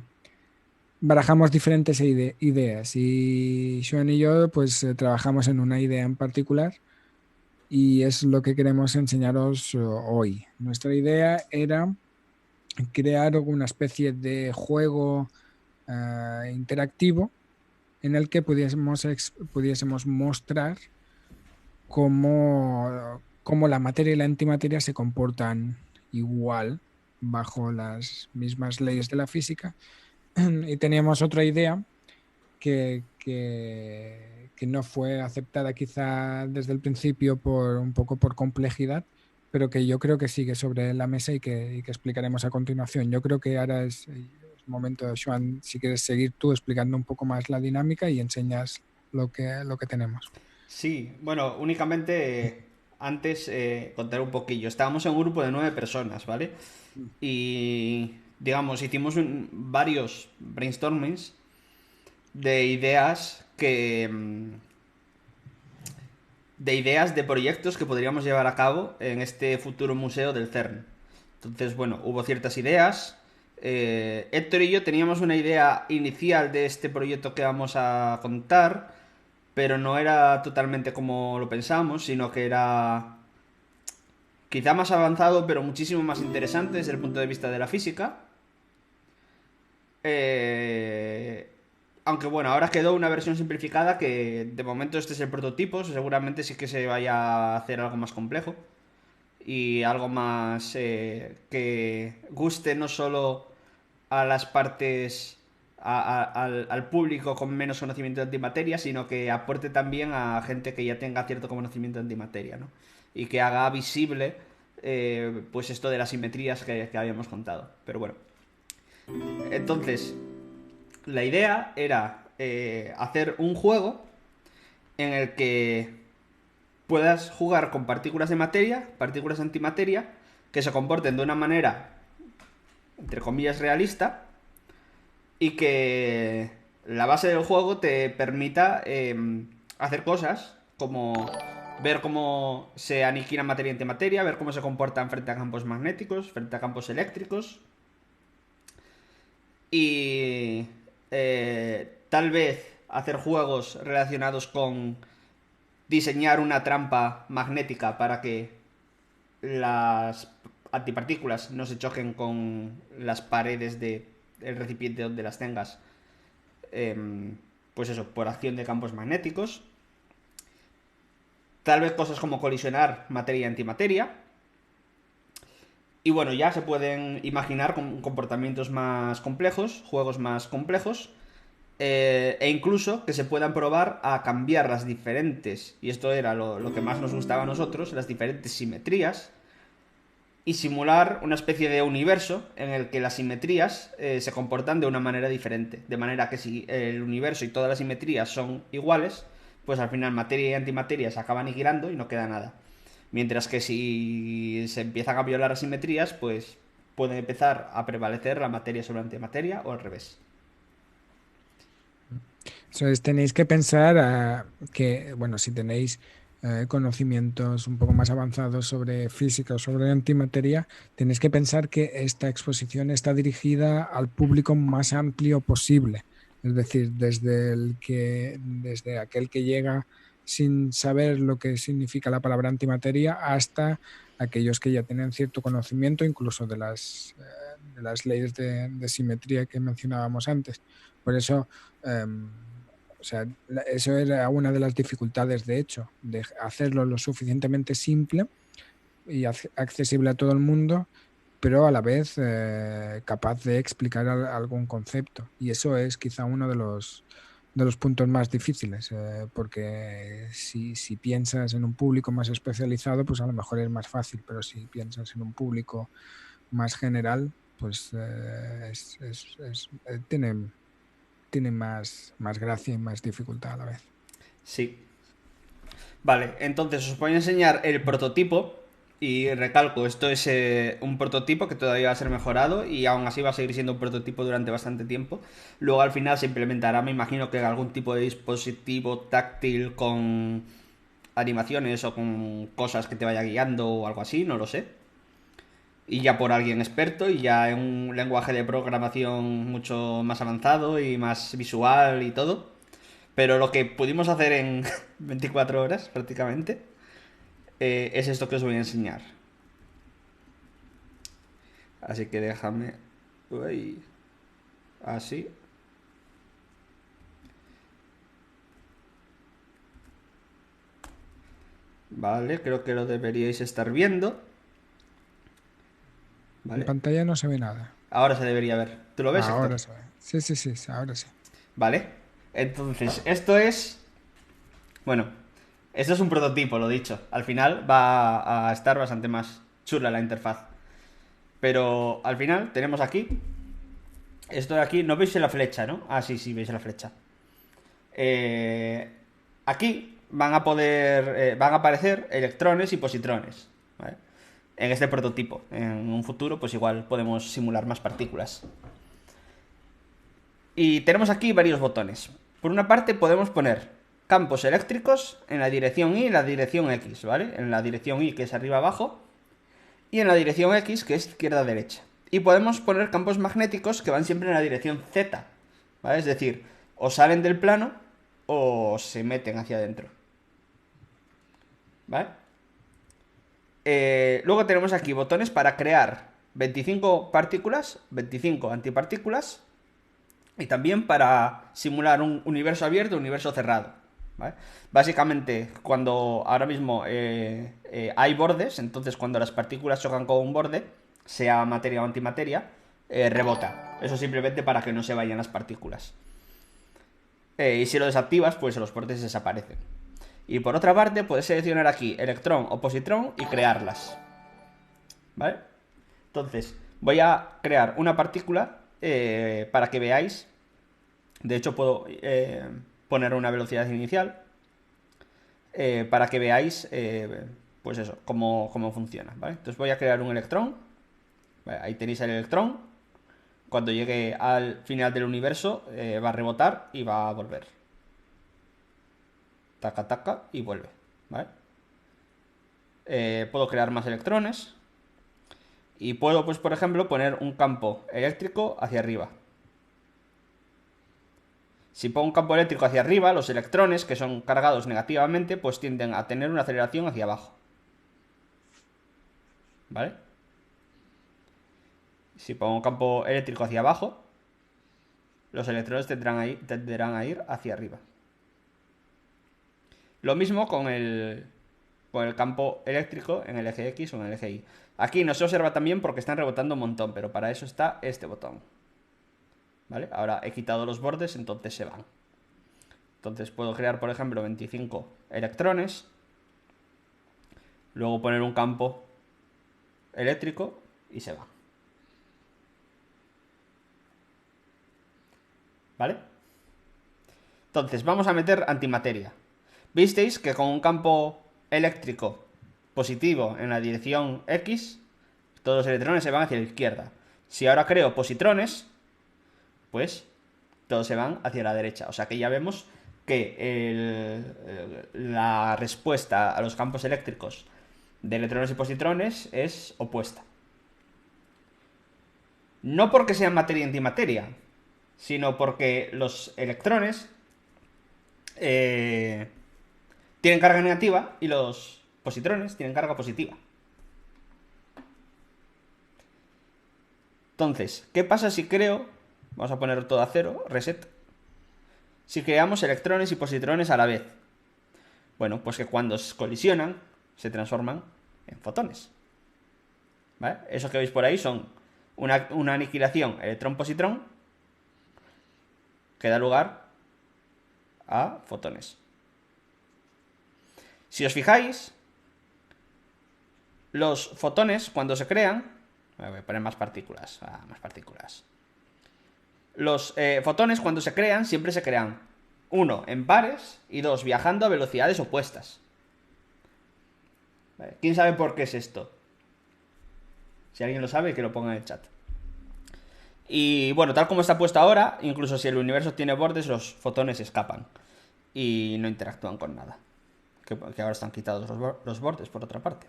barajamos diferentes ideas y Sean y yo pues trabajamos en una idea en particular y es lo que queremos enseñaros hoy. Nuestra idea era crear una especie de juego interactivo en el que pudiésemos mostrar cómo la materia y la antimateria se comportan igual bajo las mismas leyes de la física. Y teníamos otra idea que no fue aceptada quizá desde el principio un poco por complejidad, pero que yo creo que sigue sobre la mesa y que explicaremos a continuación. Yo creo que ahora es momento, Joan, si quieres seguir tú explicando un poco más la dinámica y enseñas lo que tenemos. Sí, bueno, únicamente antes contar un poquillo. Estábamos en un grupo de 9 personas, ¿vale? Y, digamos, hicimos varios brainstormings de ideas de ideas de proyectos que podríamos llevar a cabo en este futuro museo del CERN. Entonces, bueno, hubo ciertas ideas. Héctor y yo teníamos una idea inicial de este proyecto que vamos a contar, pero no era totalmente como lo pensábamos, sino quizá más avanzado, pero muchísimo más interesante desde el punto de vista de la física. Eh, Aunque bueno, ahora quedó una versión simplificada que de momento este es el prototipo, seguramente sí que se vaya a hacer algo más complejo y algo más que guste no solo a las partes, al público con menos conocimiento de antimateria, sino que aporte también a gente que ya tenga cierto conocimiento de antimateria, ¿no? Y que haga visible pues esto de las simetrías que habíamos contado. Pero bueno, entonces la idea era hacer un juego en el que puedas jugar con partículas de materia, partículas de antimateria, que se comporten de una manera, entre comillas, realista, y que la base del juego te permita hacer cosas como ver cómo se aniquila materia y antimateria, ver cómo se comportan frente a campos magnéticos, frente a campos eléctricos, y tal vez hacer juegos relacionados con diseñar una trampa magnética para que las antipartículas no se choquen con las paredes del recipiente donde las tengas, pues eso, por acción de campos magnéticos. Tal vez cosas como colisionar materia y antimateria. Y bueno, ya se pueden imaginar comportamientos más complejos, juegos más complejos, e incluso que se puedan probar a cambiar las diferentes, y esto era lo que más nos gustaba a nosotros, las diferentes simetrías, y simular una especie de universo en el que las simetrías se comportan de una manera diferente. De manera que si el universo y todas las simetrías son iguales, pues al final materia y antimateria se acaban aniquilando y no queda nada. Mientras que si se empiezan a violar las simetrías, pues puede empezar a prevalecer la materia sobre la antimateria o al revés. Entonces tenéis que pensar que, bueno, si tenéis conocimientos un poco más avanzados sobre física o sobre antimateria, tenéis que pensar que esta exposición está dirigida al público más amplio posible. Es decir, desde aquel que llega sin saber lo que significa la palabra antimateria hasta aquellos que ya tienen cierto conocimiento, incluso de las leyes de simetría que mencionábamos antes. Por eso, o sea, eso era una de las dificultades, de hecho, de hacerlo lo suficientemente simple y accesible a todo el mundo, pero a la vez capaz de explicar algún concepto. Y eso es quizá uno de los puntos más difíciles, porque si piensas en un público más especializado, pues a lo mejor es más fácil, pero si piensas en un público más general, pues tiene más gracia y más dificultad a la vez. Sí. Vale, entonces os voy a enseñar el prototipo. Y recalco, esto es un prototipo que todavía va a ser mejorado y aún así va a seguir siendo un prototipo durante bastante tiempo. Luego al final se implementará, me imagino que algún tipo de dispositivo táctil con animaciones o con cosas que te vaya guiando o algo así, no lo sé. Y ya por alguien experto y ya en un lenguaje de programación mucho más avanzado y más visual y todo. Pero lo que pudimos hacer en 24 horas prácticamente es esto que os voy a enseñar. Así que déjame... Uy, así. Vale, creo que lo deberíais estar viendo. En Vale. pantalla no se ve nada. Ahora se debería ver. ¿Tú lo ves, Héctor? Ahora se ve. Sí, sí, sí, ahora sí. Vale. Entonces, esto es... Bueno, esto es un prototipo, lo dicho. Al final va a estar bastante más chula la interfaz. Pero al final tenemos aquí... Esto de aquí, no veis la flecha, ¿no? Ah, sí, sí, veis la flecha. Eh, Aquí van a aparecer electrones y positrones, ¿vale? En este prototipo. En un futuro, pues igual podemos simular más partículas. Y tenemos aquí varios botones. Por una parte podemos poner campos eléctricos en la dirección Y y la dirección X, ¿vale? En la dirección Y, que es arriba abajo, y en la dirección X, que es izquierda derecha. Y podemos poner campos magnéticos que van siempre en la dirección Z, ¿vale? Es decir, o salen del plano o se meten hacia adentro, ¿vale? Luego tenemos aquí botones para crear 25 partículas, 25 antipartículas y también para simular un universo abierto, un universo cerrado. ¿Vale? Básicamente, cuando ahora mismo hay bordes, entonces cuando las partículas chocan con un borde, sea materia o antimateria, rebota. Eso simplemente para que no se vayan las partículas. Y si lo desactivas, pues los bordes desaparecen. Y por otra parte, puedes seleccionar aquí electrón o positrón y crearlas. ¿Vale? Entonces, voy a crear una partícula para que veáis. De hecho, puedo poner una velocidad inicial para que veáis, pues eso, cómo funciona. ¿Vale? Entonces voy a crear un electrón. ¿Vale? Ahí tenéis el electrón. Cuando llegue al final del universo, va a rebotar y va a volver. Taca, taca y vuelve. ¿Vale? Puedo crear más electrones. Y puedo, pues, por ejemplo, poner un campo eléctrico hacia arriba. Si pongo un campo eléctrico hacia arriba, los electrones, que son cargados negativamente, pues tienden a tener una aceleración hacia abajo. ¿Vale? Si pongo un campo eléctrico hacia abajo, los electrones tenderán a ir hacia arriba. Lo mismo con el campo eléctrico en el eje X o en el eje Y. Aquí no se observa también porque están rebotando un montón, pero para eso está este botón. ¿Vale? Ahora he quitado los bordes, entonces se van. Entonces puedo crear, por ejemplo, 25 electrones. Luego poner un campo eléctrico y se va. ¿Vale? Entonces vamos a meter antimateria. Visteis que con un campo eléctrico positivo en la dirección X, todos los electrones se van hacia la izquierda. Si ahora creo positrones, pues todos se van hacia la derecha. O sea que ya vemos que la respuesta a los campos eléctricos de electrones y positrones es opuesta. No porque sean materia y antimateria, sino porque los electrones tienen carga negativa y los positrones tienen carga positiva. Entonces, ¿qué pasa si creo? Vamos a poner todo a cero, reset. Si creamos electrones y positrones a la vez. Bueno, pues que cuando colisionan, se transforman en fotones. ¿Vale? Eso que veis por ahí son una aniquilación electrón-positrón que da lugar a fotones. Si os fijáis, los fotones cuando se crean... Voy a poner más partículas. Más partículas. Los fotones cuando se crean siempre se crean, uno, en pares y dos, viajando a velocidades opuestas. ¿Vale? ¿Quién sabe por qué es esto? Si alguien lo sabe, que lo ponga en el chat. Y bueno, tal como está puesto ahora, incluso si el universo tiene bordes, los fotones escapan y no interactúan con nada. Que ahora están quitados los bordes, por otra parte.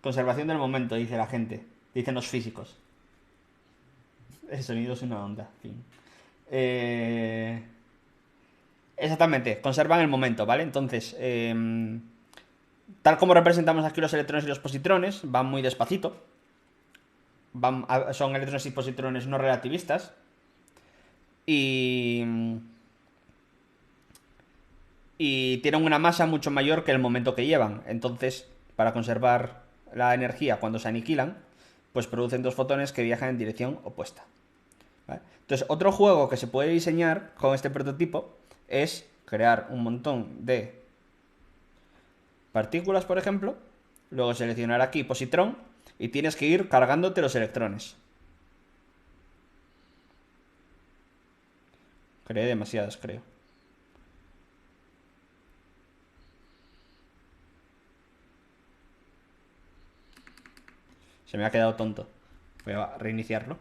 Conservación del momento, dice la gente. Dicen los físicos. El sonido es una onda. Fin. Exactamente, conservan el momento, ¿vale? Entonces, tal como representamos aquí los electrones y los positrones, van muy despacito. Son electrones y positrones no relativistas. Y tienen una masa mucho mayor que el momento que llevan. Entonces, para conservar la energía cuando se aniquilan, pues producen dos fotones que viajan en dirección opuesta. ¿Vale? Entonces, otro juego que se puede diseñar con este prototipo es crear un montón de partículas, por ejemplo, luego seleccionar aquí positrón y tienes que ir cargándote los electrones. Creé demasiadas, creo. Se me ha quedado tonto. Voy a reiniciarlo.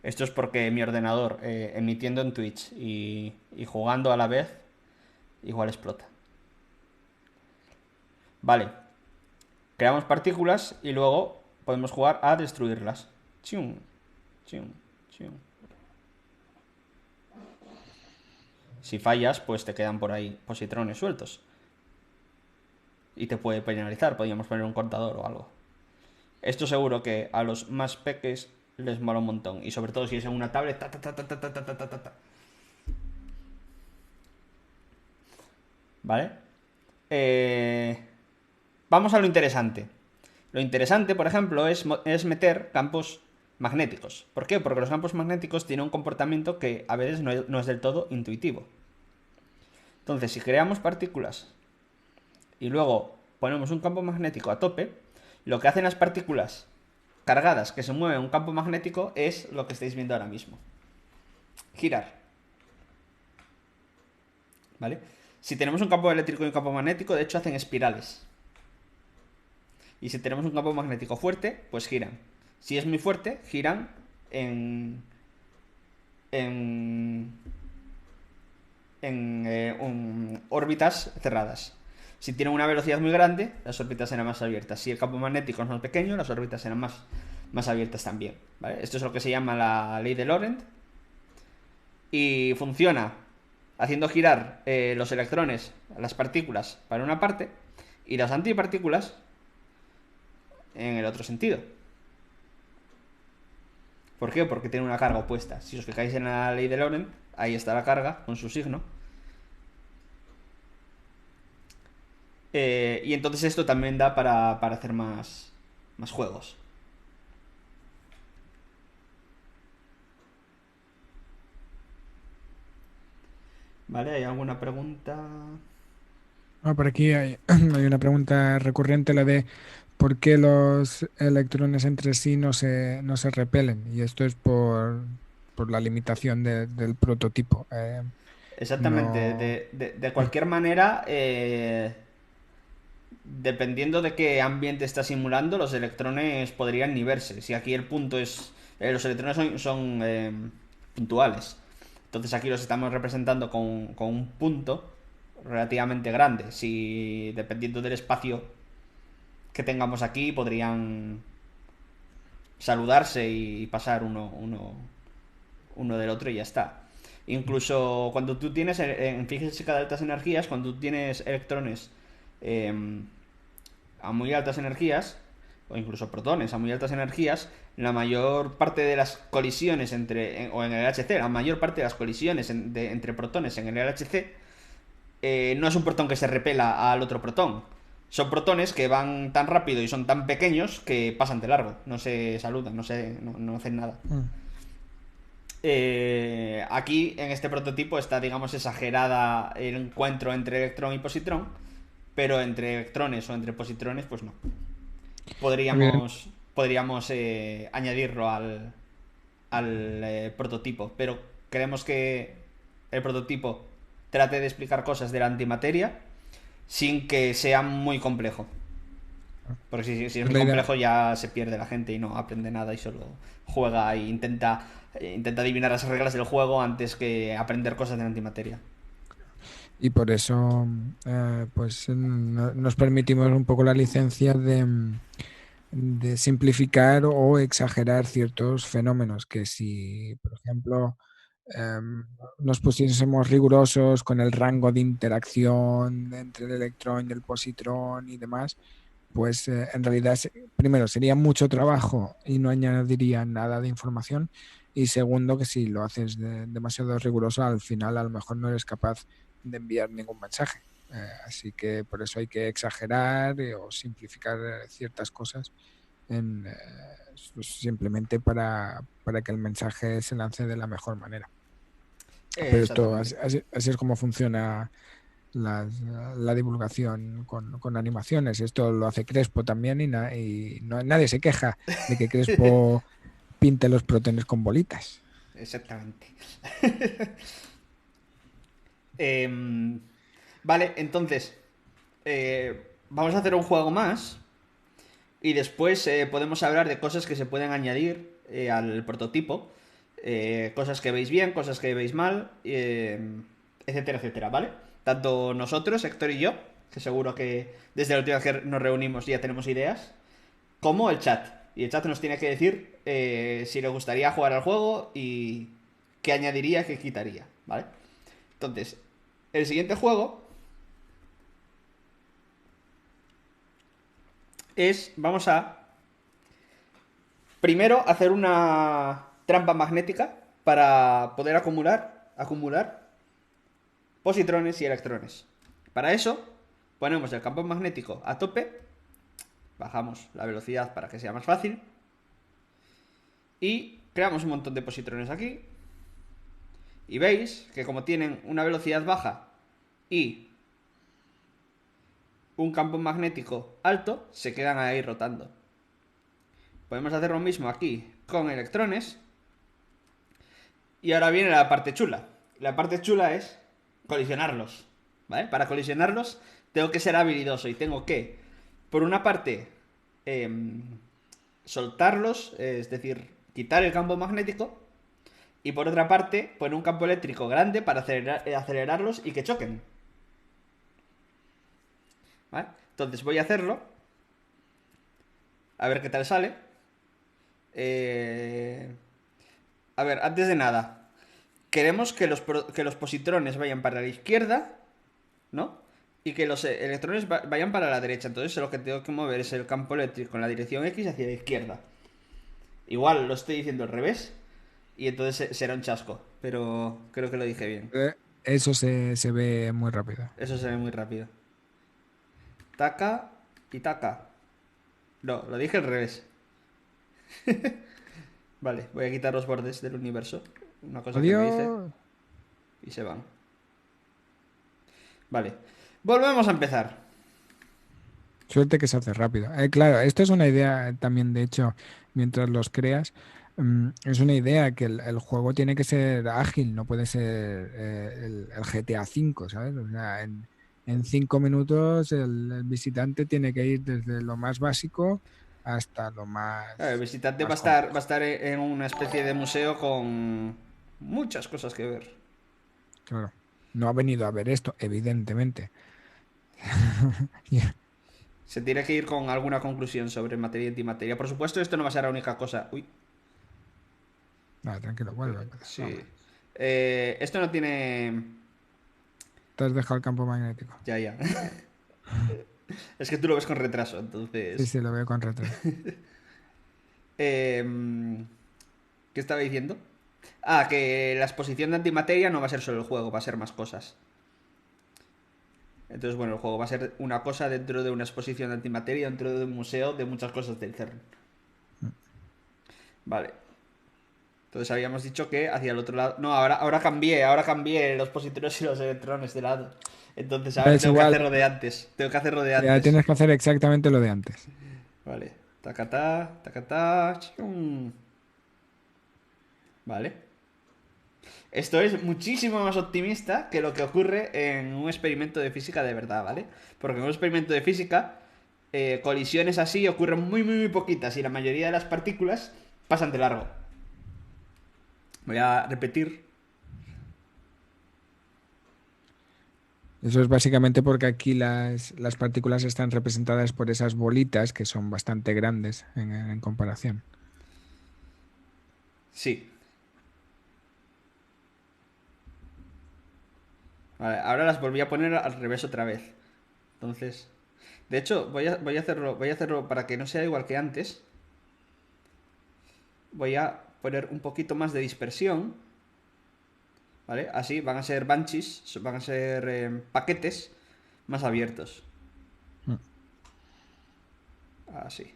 Esto es porque mi ordenador, emitiendo en Twitch y jugando a la vez, igual explota. Vale. Creamos partículas y luego podemos jugar a destruirlas. Chium, chium, chium. Si fallas, pues te quedan por ahí positrones sueltos. Y te puede penalizar, podríamos poner un contador o algo. Esto seguro que a los más peques les mola un montón. Y sobre todo si es en una tablet. ¿Vale? Eh, Vamos a lo interesante. Lo interesante, por ejemplo, es meter campos magnéticos. ¿Por qué? Porque los campos magnéticos tienen un comportamiento que a veces no es del todo intuitivo. Entonces, si creamos partículas y luego ponemos un campo magnético a tope, lo que hacen las partículas cargadas que se mueven en un campo magnético es lo que estáis viendo ahora mismo. Girar. ¿Vale? Si tenemos un campo eléctrico y un campo magnético, de hecho hacen espirales. Y si tenemos un campo magnético fuerte, pues giran. Si es muy fuerte, giran en, en, en órbitas cerradas. Si tienen una velocidad muy grande, las órbitas serán más abiertas. Si el campo magnético es más pequeño, las órbitas serán más abiertas también. ¿Vale? Esto es lo que se llama la ley de Lorentz. Y funciona haciendo girar los electrones, las partículas, para una parte, y las antipartículas en el otro sentido. ¿Por qué? Porque tiene una carga opuesta. Si os fijáis en la ley de Lorentz, ahí está la carga con su signo. Y entonces esto también da para hacer más juegos. ¿Vale? ¿Hay alguna pregunta? Por aquí hay, hay una pregunta recurrente, la de por qué los electrones entre sí no se repelen. Y esto es por la limitación del prototipo. Exactamente. No. De cualquier manera, dependiendo de qué ambiente está simulando, los electrones podrían ni verse. Si aquí el punto es... los electrones son puntuales. Entonces aquí los estamos representando con un punto relativamente grande. Si dependiendo del espacio que tengamos aquí, podrían saludarse y pasar uno del otro y ya está. Incluso cuando tú tienes en física de altas energías, cuando tú tienes electrones eh, a muy altas energías, o incluso protones a muy altas energías, la mayor parte de las colisiones o en el LHC, la mayor parte de las colisiones entre protones en el LHC, no es un protón que se repela al otro protón. Son protones que van tan rápido y son tan pequeños que pasan de largo, no se saludan, no hacen nada. Mm. Aquí en este prototipo está, digamos, exagerada el encuentro entre electrón y positrón, pero entre electrones o entre positrones, pues no. Evidente. Podríamos añadirlo al prototipo, pero queremos que el prototipo trate de explicar cosas de la antimateria sin que sea muy complejo. Porque si es Es muy la idea. complejo ya se pierde la gente y no aprende nada y solo juega e intenta adivinar las reglas del juego antes que aprender cosas de la antimateria. Y por eso, pues nos permitimos un poco la licencia de simplificar o exagerar ciertos fenómenos que si, por ejemplo, nos pusiésemos rigurosos con el rango de interacción entre el electrón y el positrón y demás, pues en realidad, primero, sería mucho trabajo y no añadiría nada de información. Y segundo, que si lo haces demasiado riguroso, al final a lo mejor no eres capaz de enviar ningún mensaje. Así que por eso hay que exagerar o simplificar ciertas cosas pues simplemente para que el mensaje se lance de la mejor manera. Pero esto, Exactamente. así es como funciona la divulgación con animaciones. Esto lo hace Crespo también y nadie se queja de que Crespo pinte los protones con bolitas. Exactamente. Em, vale, entonces, vamos a hacer un juego más y después podemos hablar de cosas que se pueden añadir al prototipo. Cosas que veis bien, cosas que veis mal, etcétera, etcétera, ¿vale? Tanto nosotros, Héctor y yo, que seguro que desde la última vez que nos reunimos ya tenemos ideas, como el chat. Y el chat nos tiene que decir si le gustaría jugar al juego y qué añadiría, qué quitaría, ¿vale? Entonces, el siguiente juego es, vamos a primero hacer una trampa magnética para poder acumular positrones y electrones. Para eso, ponemos el campo magnético a tope, bajamos la velocidad para que sea más fácil y creamos un montón de positrones aquí. Y veis que como tienen una velocidad baja y un campo magnético alto, se quedan ahí rotando. Podemos hacer lo mismo aquí con electrones. Y ahora viene la parte chula. La parte chula es colisionarlos. ¿Vale? Para colisionarlos tengo que ser habilidoso y tengo que, por una parte, em, soltarlos, es decir, quitar el campo magnético. Y por otra parte, poner un campo eléctrico grande para acelerarlos y que choquen. ¿Vale? Entonces voy a hacerlo. A ver qué tal sale. Eh, A ver, antes de nada, queremos que que los positrones vayan para la izquierda, ¿no? Y que los electrones vayan para la derecha. Entonces lo que tengo que mover es el campo eléctrico en la dirección X hacia la izquierda. Igual lo estoy diciendo al revés y entonces será un chasco, pero creo que lo dije bien. Eso se ve muy rápido. Eso se ve muy rápido. Taca y taca. No, lo dije al revés. Vale, voy a quitar los bordes del universo. Una cosa que no hice. Adiós. Y se van. Vale. Volvemos a empezar. Suerte que se hace rápido. Claro, esto es una idea también, de hecho, mientras los creas, es una idea que el juego tiene que ser ágil, no puede ser el GTA V, ¿sabes? O sea, en 5 minutos el visitante tiene que ir desde lo más básico hasta lo El visitante más va a complejo. estar en una especie de museo con muchas cosas que ver. Claro. No ha venido a ver esto, evidentemente. Se tiene que ir con alguna conclusión sobre materia y antimateria. Por supuesto, esto no va a ser la única cosa. Uy, No, tranquilo, vuelve a empezar. Vamos. sí. Esto no tiene. Te has dejado el campo magnético. Ya, ya. Es que tú lo ves con retraso, Sí, entonces. sí, lo veo con retraso. ¿Qué estaba diciendo? Ah, que la exposición de antimateria no va a ser solo el juego, va a ser más cosas. Entonces, bueno, el juego va a ser una cosa dentro de una exposición de antimateria, dentro de un museo de muchas cosas del CERN. Vale. Entonces habíamos dicho que hacia el otro lado. No, ahora cambié los positrones y los electrones de lado. Entonces ahora Es tengo que igual, hacerlo de antes. Tengo que hacerlo de ya antes. tienes que hacer exactamente lo de antes. Vale. Tacatá, tacatá. Chium. Vale. Esto es muchísimo más optimista que lo que ocurre en un experimento de física de verdad, ¿vale? Porque en un experimento de física, colisiones así ocurren muy poquitas y la mayoría de las partículas pasan de largo. Voy a repetir. Eso es básicamente porque aquí las partículas están representadas por esas bolitas que son bastante grandes en comparación. Sí. Vale, ahora las volví a poner al revés otra vez. Entonces, de hecho, voy a hacerlo para que no sea igual que antes. Voy a poner un poquito más de dispersión, ¿vale? Así van a ser bunches, van a ser paquetes más abiertos. Mm. Así.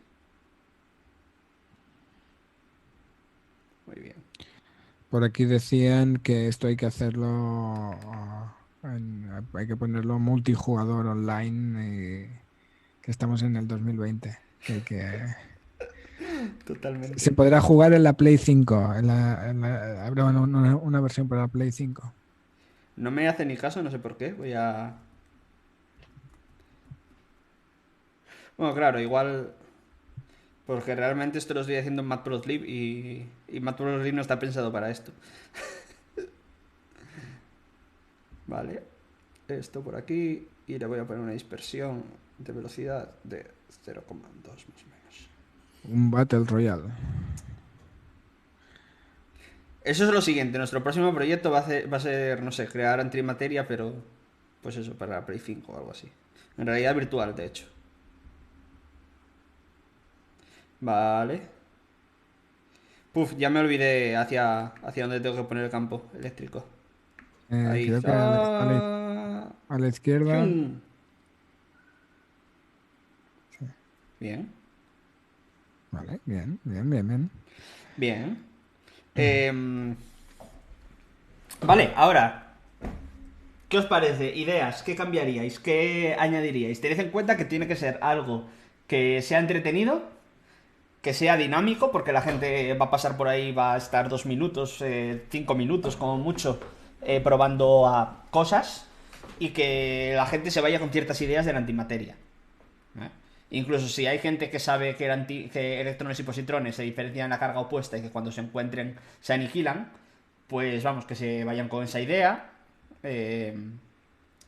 Muy bien. Por aquí decían que esto hay que hacerlo, hay que ponerlo multijugador online, y que estamos en el 2020. Se Totalmente. podrá jugar en la Play 5. Habrá una versión para la Play 5. No me hace ni caso, no sé por qué. Voy a... Bueno, claro, igual... Porque realmente esto lo estoy haciendo en Matplotlib y Matplotlib no está pensado para esto. Vale. Esto por aquí y le voy a poner una dispersión de velocidad de 0,2 más o menos. Un Battle Royale. Eso es lo siguiente. Nuestro próximo proyecto va a ser, no sé, crear antimateria, pero pues eso, para Play 5 o algo así. En realidad virtual, de hecho. Vale. Puf, ya me olvidé hacia dónde tengo que poner el campo eléctrico. Ahí. Creo que Ah, a la izquierda. ¡Fium! Sí. Bien, Vale, bien, bien, bien, bien. bien. Em, vale, ahora, ¿qué os parece? Ideas, ¿qué cambiaríais? ¿Qué añadiríais? Tened en cuenta que tiene que ser algo que sea entretenido, que sea dinámico, porque la gente va a pasar por ahí, va a estar 2 minutos, 5 minutos como mucho, probando a cosas, y que la gente se vaya con ciertas ideas de la antimateria. ¿Eh? Incluso si hay gente que sabe que electrones y positrones se diferencian en la carga opuesta y que cuando se encuentren se aniquilan, pues vamos, que se vayan con esa idea, eh,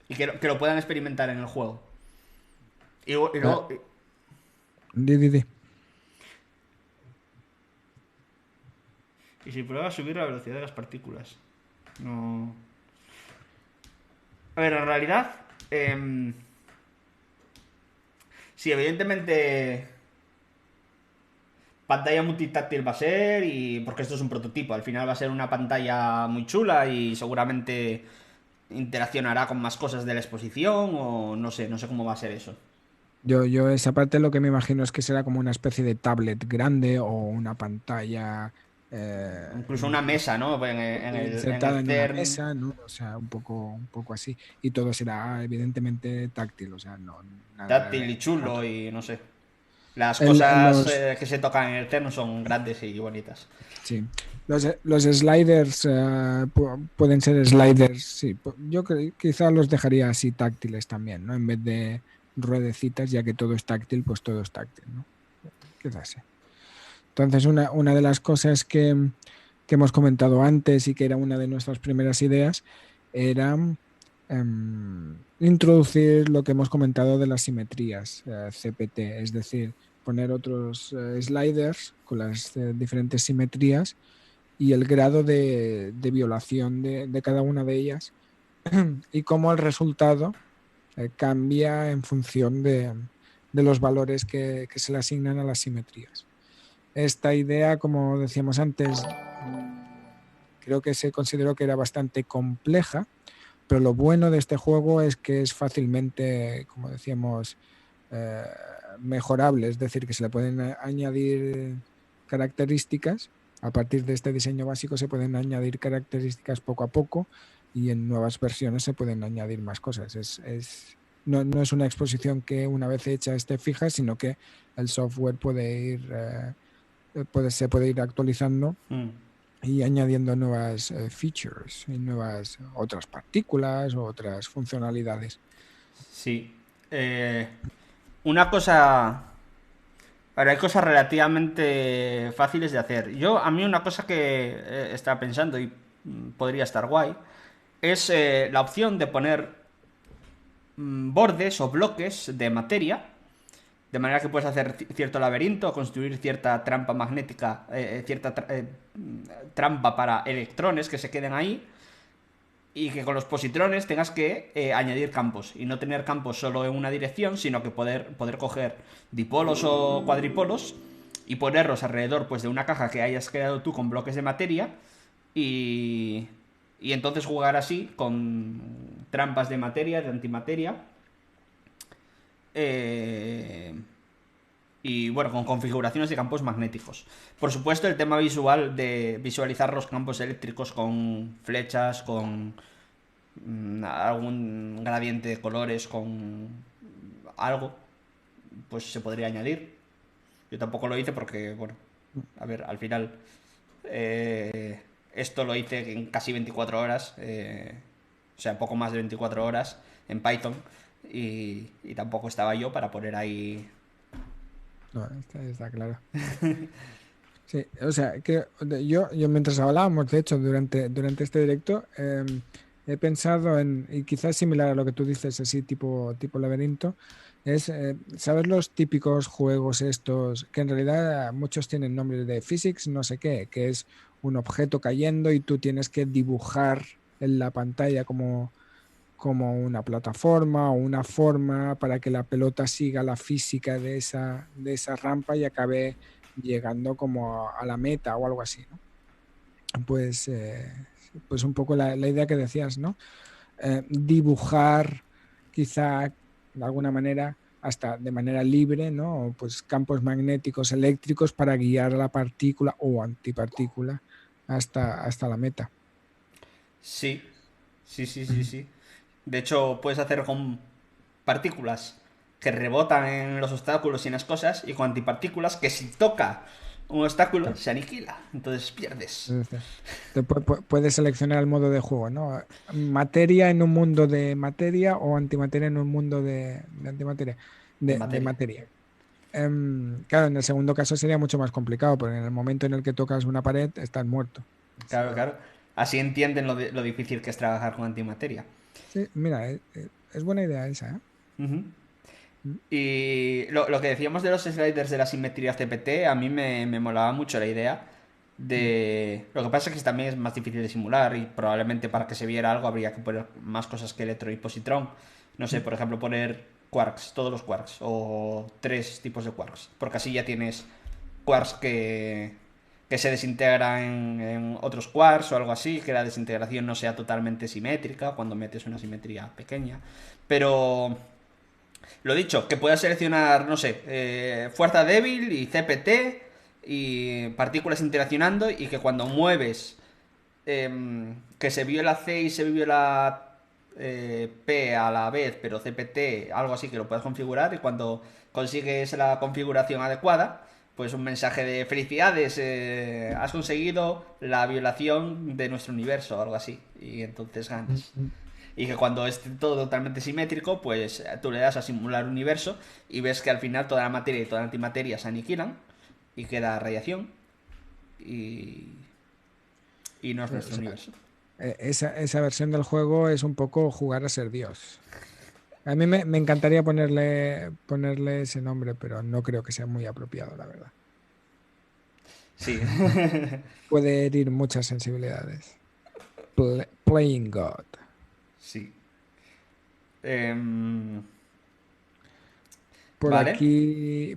y que lo puedan experimentar en el juego. Y Ah, luego, di. y si pruebas subir la velocidad de las partículas. No. A ver, en realidad, sí, evidentemente pantalla multitáctil va a ser, y porque esto es un prototipo, al final va a ser una pantalla muy chula y seguramente interaccionará con más cosas de la exposición o no sé cómo va a ser eso. Yo esa parte lo que me imagino es que será como una especie de tablet grande o una pantalla Incluso una mesa, ¿no? En el insertada en una CERN. mesa, ¿no? O sea, un poco así. Y todo será evidentemente táctil, o sea, no nada Táctil de y chulo formato. y no sé. Las En cosas los, que se tocan en el CERN son grandes y bonitas. sí, los sliders pueden ser sliders, sí. Quizá los dejaría así táctiles también, ¿no? En vez de ruedecitas, ya que todo es táctil, pues todo es táctil, ¿no? Quizás sí. Entonces, una de las cosas que hemos comentado antes y que era una de nuestras primeras ideas era introducir lo que hemos comentado de las simetrías CPT, es decir, poner otros sliders con las diferentes simetrías y el grado de violación de cada una de ellas y cómo el resultado cambia en función de los valores que se le asignan a las simetrías. Esta idea, como decíamos antes, creo que se consideró que era bastante compleja, pero lo bueno de este juego es que es fácilmente, como decíamos, eh, mejorable, es decir, que se le pueden añadir características. A partir de este diseño básico se pueden añadir características poco a poco y en nuevas versiones se pueden añadir más cosas. No es una exposición que una vez hecha esté fija, sino que el software puede ir se puede ir actualizando Mm. y añadiendo nuevas features y nuevas otras partículas o otras funcionalidades. Sí. Una cosa. Ahora, hay cosas relativamente fáciles de hacer. A mí una cosa que estaba pensando y podría estar guay, es la opción de poner bordes o bloques de materia, de manera que puedes hacer cierto laberinto, construir cierta trampa magnética, trampa para electrones que se queden ahí, y que con los positrones tengas que añadir campos y no tener campos solo en una dirección, sino que poder coger dipolos o cuadripolos y ponerlos alrededor pues de una caja que hayas creado tú con bloques de materia, y, y entonces jugar así con trampas de materia, de antimateria, eh, y bueno, con configuraciones de campos magnéticos. Por supuesto, el tema visual de visualizar los campos eléctricos con flechas, con algún gradiente de colores, con algo, pues se podría añadir. Yo tampoco lo hice porque, bueno, a ver, al final esto lo hice en casi 24 horas, o sea, poco más de 24 horas en Python, y tampoco estaba yo para poner ahí. No, está claro. Sí, o sea, que yo mientras hablábamos, de hecho, durante este directo, he pensado y quizás similar a lo que tú dices, así tipo laberinto, ¿sabes los típicos juegos estos, que en realidad muchos tienen nombres de physics, no sé qué, que es un objeto cayendo y tú tienes que dibujar en la pantalla como una plataforma o una forma para que la pelota siga la física de esa rampa y acabe llegando como a la meta o algo así, ¿no? Pues, pues un poco la idea que decías, ¿no? Dibujar quizá de alguna manera hasta de manera libre, ¿no? Pues campos magnéticos eléctricos para guiar a la partícula o antipartícula hasta la meta. Sí, sí, sí, sí, sí. De hecho, puedes hacer con partículas que rebotan en los obstáculos y en las cosas, y con antipartículas que si toca un obstáculo se aniquila. Entonces pierdes. Es decir, puedes seleccionar el modo de juego, ¿no? Materia en un mundo de materia o antimateria en un mundo de antimateria, De de materia. materia. Claro, en el segundo caso sería mucho más complicado, porque en el momento en el que tocas una pared estás muerto. Claro, claro. Así entienden lo difícil que es trabajar con antimateria. Sí, mira, es buena idea esa, ¿eh? Ujú. Mm, Y lo que decíamos de los sliders de la simetría CPT, a mí me molaba mucho la idea mm, de... Lo que pasa es que también es más difícil de simular y probablemente para que se viera algo habría que poner más cosas que electro y positrón. No sé, mm, por ejemplo, poner quarks, todos los quarks, o tres tipos de quarks, porque así ya tienes quarks que se desintegran en otros quarks o algo así, que la desintegración no sea totalmente simétrica cuando metes una simetría pequeña. Pero lo dicho, que puedas seleccionar, no sé, fuerza débil y CPT y partículas interaccionando y que cuando mueves que se viola C y se viola P a la vez, pero CPT, algo así que lo puedas configurar y cuando consigues la configuración adecuada, pues un mensaje de felicidades, has conseguido la violación de nuestro universo, algo así, y entonces mm, ganas. mm. Y que cuando esté todo totalmente simétrico, pues tú le das a simular universo y ves que al final toda la materia y toda la antimateria se aniquilan y queda radiación y, y no es O nuestro sea, universo. esa versión del juego es un poco jugar a ser Dios. A mí me encantaría ponerle ese nombre, pero no creo que sea muy apropiado, la verdad. Sí, Puede herir muchas sensibilidades. Playing God. sí. Em, Por vale. aquí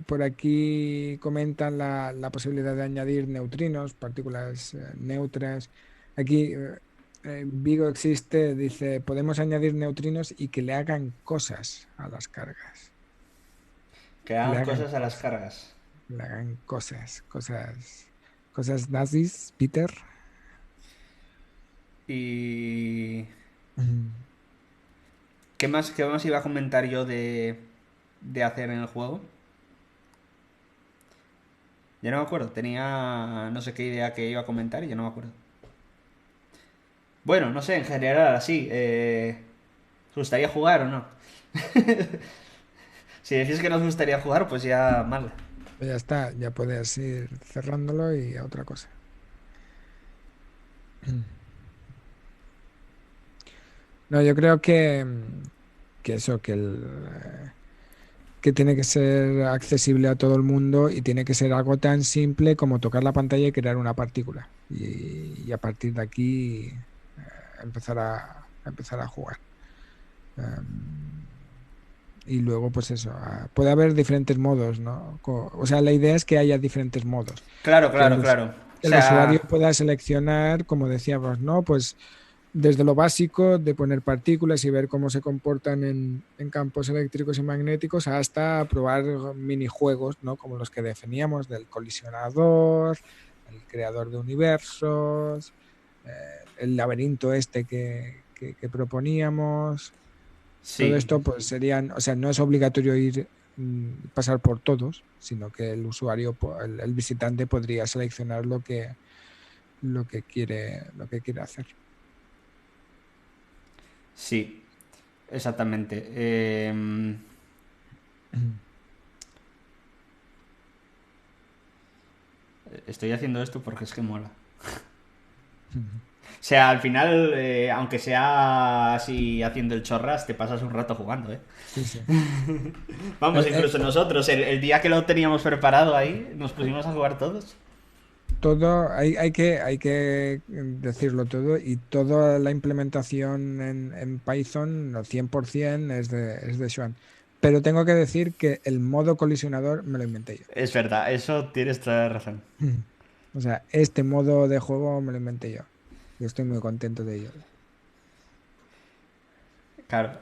comentan la posibilidad de añadir neutrinos, partículas neutras. Aquí Vigo existe, dice, podemos añadir neutrinos y que le hagan cosas a las cargas. Que Que le hagan hagan cosas a las cosas, cargas. que le hagan cosas nazis, Peter. Y... Mm. qué más iba a comentar yo de hacer en el juego? Ya no me acuerdo. Tenía no sé qué idea que iba a comentar y ya no me acuerdo. Bueno, no sé, en general así. ¿Os gustaría jugar o no? Si decís que no os gustaría jugar, pues ya mal. Ya está, ya puedes ir cerrándolo y a otra cosa. No, yo creo que eso, que tiene que ser accesible a todo el mundo y tiene que ser algo tan simple como tocar la pantalla y crear una partícula. Y a partir de aquí empezar a jugar. Um, y luego, pues eso, puede haber diferentes modos, ¿no? O sea, la idea es que haya diferentes modos. Claro, Que claro, claro. O el usuario sea, pueda seleccionar, como decíamos, ¿no? Pues desde lo básico de poner partículas y ver cómo se comportan en campos eléctricos y magnéticos hasta probar minijuegos, ¿no? Como los que definíamos del colisionador, el creador de universos, el laberinto este que proponíamos. Todo sí. esto pues serían, o sea, no es obligatorio pasar por todos, sino que el usuario, el visitante podría seleccionar lo que quiere hacer. Sí, exactamente. Estoy haciendo esto porque es que mola. O sea, al final, aunque sea así haciendo el chorras, te pasas un rato jugando, ¿eh? Sí, sí. Vamos, Eh, incluso nosotros, el día que lo teníamos preparado ahí, nos pusimos a jugar todos. todo, hay que decirlo todo y toda la implementación en Python, al 100% es de Swan. Pero tengo que decir que el modo colisionador me lo inventé yo. Es verdad, eso tienes toda la razón. O sea, este modo de juego me lo inventé yo. Y estoy muy contento de ello. Claro.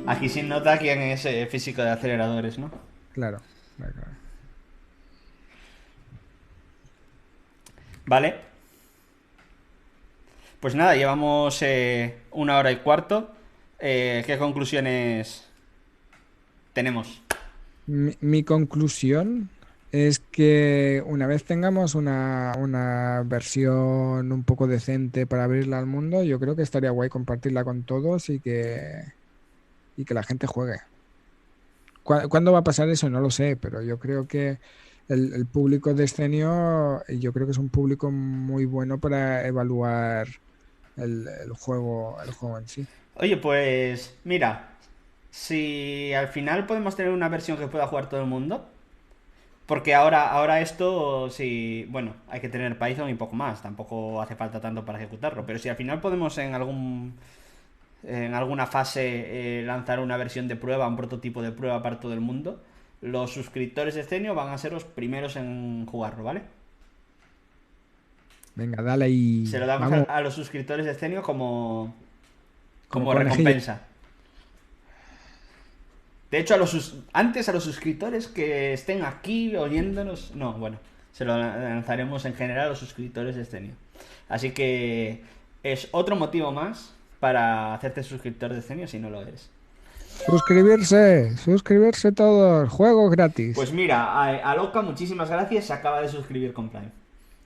Aquí se nota quién es físico de aceleradores, ¿no? Claro, claro, claro. Vale. Pues nada, llevamos 1 hora y cuarto. ¿Qué conclusiones tenemos? Mi conclusión es que una vez tengamos una versión un poco decente para abrirla al mundo, yo creo que estaría guay compartirla con todos y que la gente juegue. ¿Cuándo va a pasar eso? No lo sé, pero yo creo que el público de Scenio, yo creo que es un público muy bueno para evaluar el juego en sí. Oye, pues mira, si al final podemos tener una versión que pueda jugar todo el mundo, porque ahora esto, sí, bueno, hay que tener Python y poco más, tampoco hace falta tanto para ejecutarlo, pero si al final podemos en alguna fase lanzar una versión de prueba, un prototipo de prueba para todo el mundo, los suscriptores de Zenio van a ser los primeros en jugarlo, ¿vale? Venga, dale Se y lo damos vamos, a los suscriptores de Zenio como como conejillo. recompensa. De hecho, antes a los suscriptores que estén aquí oyéndonos. No, bueno, se lo lanzaremos en general a los suscriptores de Zenio. Así que es otro motivo más para hacerte suscriptor de Zenio si no lo eres. Suscribirse todos, juego Pues gratis. mira, a Loca, muchísimas gracias. Se acaba de suscribir con Prime.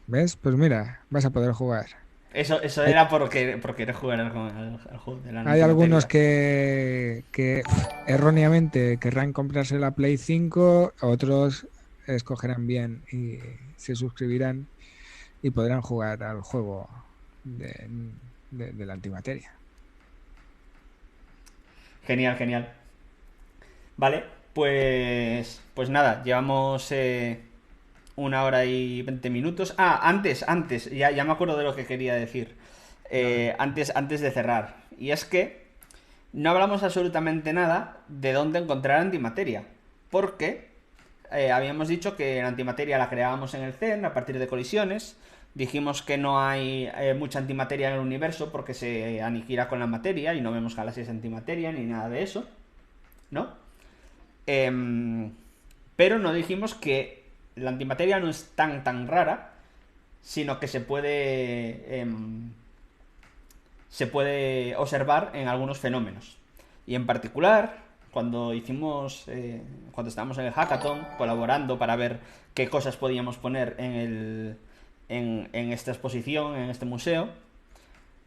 ¿Ves? Pues mira, vas a poder jugar. Eso Hay, era por querer jugar al juego de la hay algunos antimateria. que erróneamente querrán comprarse la Play 5, otros escogerán bien y se suscribirán y podrán jugar al juego de la antimateria. Genial, genial. Vale, pues nada, llevamos 1 hora y 20 minutos. Ah, antes, ya me acuerdo de lo que quería decir. Dale. Antes de cerrar. Y es que no hablamos absolutamente nada de dónde encontrar antimateria. Porque habíamos dicho que la antimateria la creábamos en el CERN a partir de colisiones. Dijimos que no hay mucha antimateria en el universo porque se aniquila con la materia y no vemos galaxias antimateria ni nada de eso, ¿no? Em, pero no dijimos que la antimateria no es tan rara, sino que se puede observar en algunos fenómenos. Y en particular, cuando estábamos en el hackathon colaborando para ver qué cosas podíamos poner en esta exposición, en este museo,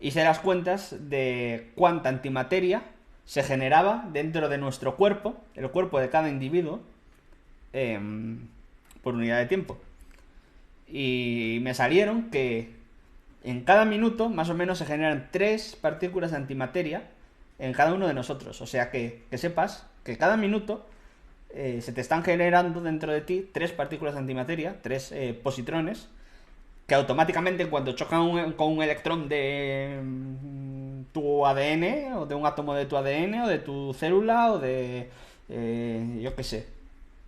hice las cuentas de cuánta antimateria se generaba dentro de nuestro cuerpo, el cuerpo de cada individuo, por unidad de tiempo. Y me salieron que en cada minuto más o menos se generan 3 partículas de antimateria en cada uno de nosotros. O sea que sepas que cada minuto se te están generando dentro de ti 3 partículas de antimateria, 3 positrones, que automáticamente cuando chocan con un electrón de tu ADN, o de un átomo de tu ADN, o de tu célula, o de, yo qué sé,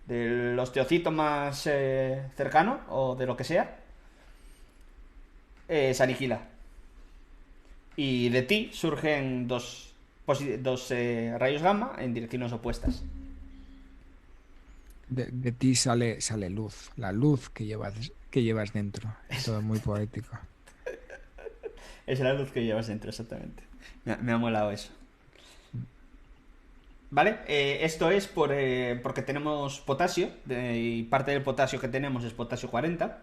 del osteocito más cercano, o de lo que sea, se aniquila. Y de ti surgen dos rayos gamma en direcciones opuestas. De ti sale luz, la luz que llevas dentro. Todo muy poético. Esa es la luz que llevas dentro, exactamente. Me ha molado eso. ¿Vale? Esto es porque tenemos potasio, y parte del potasio que tenemos es potasio 40,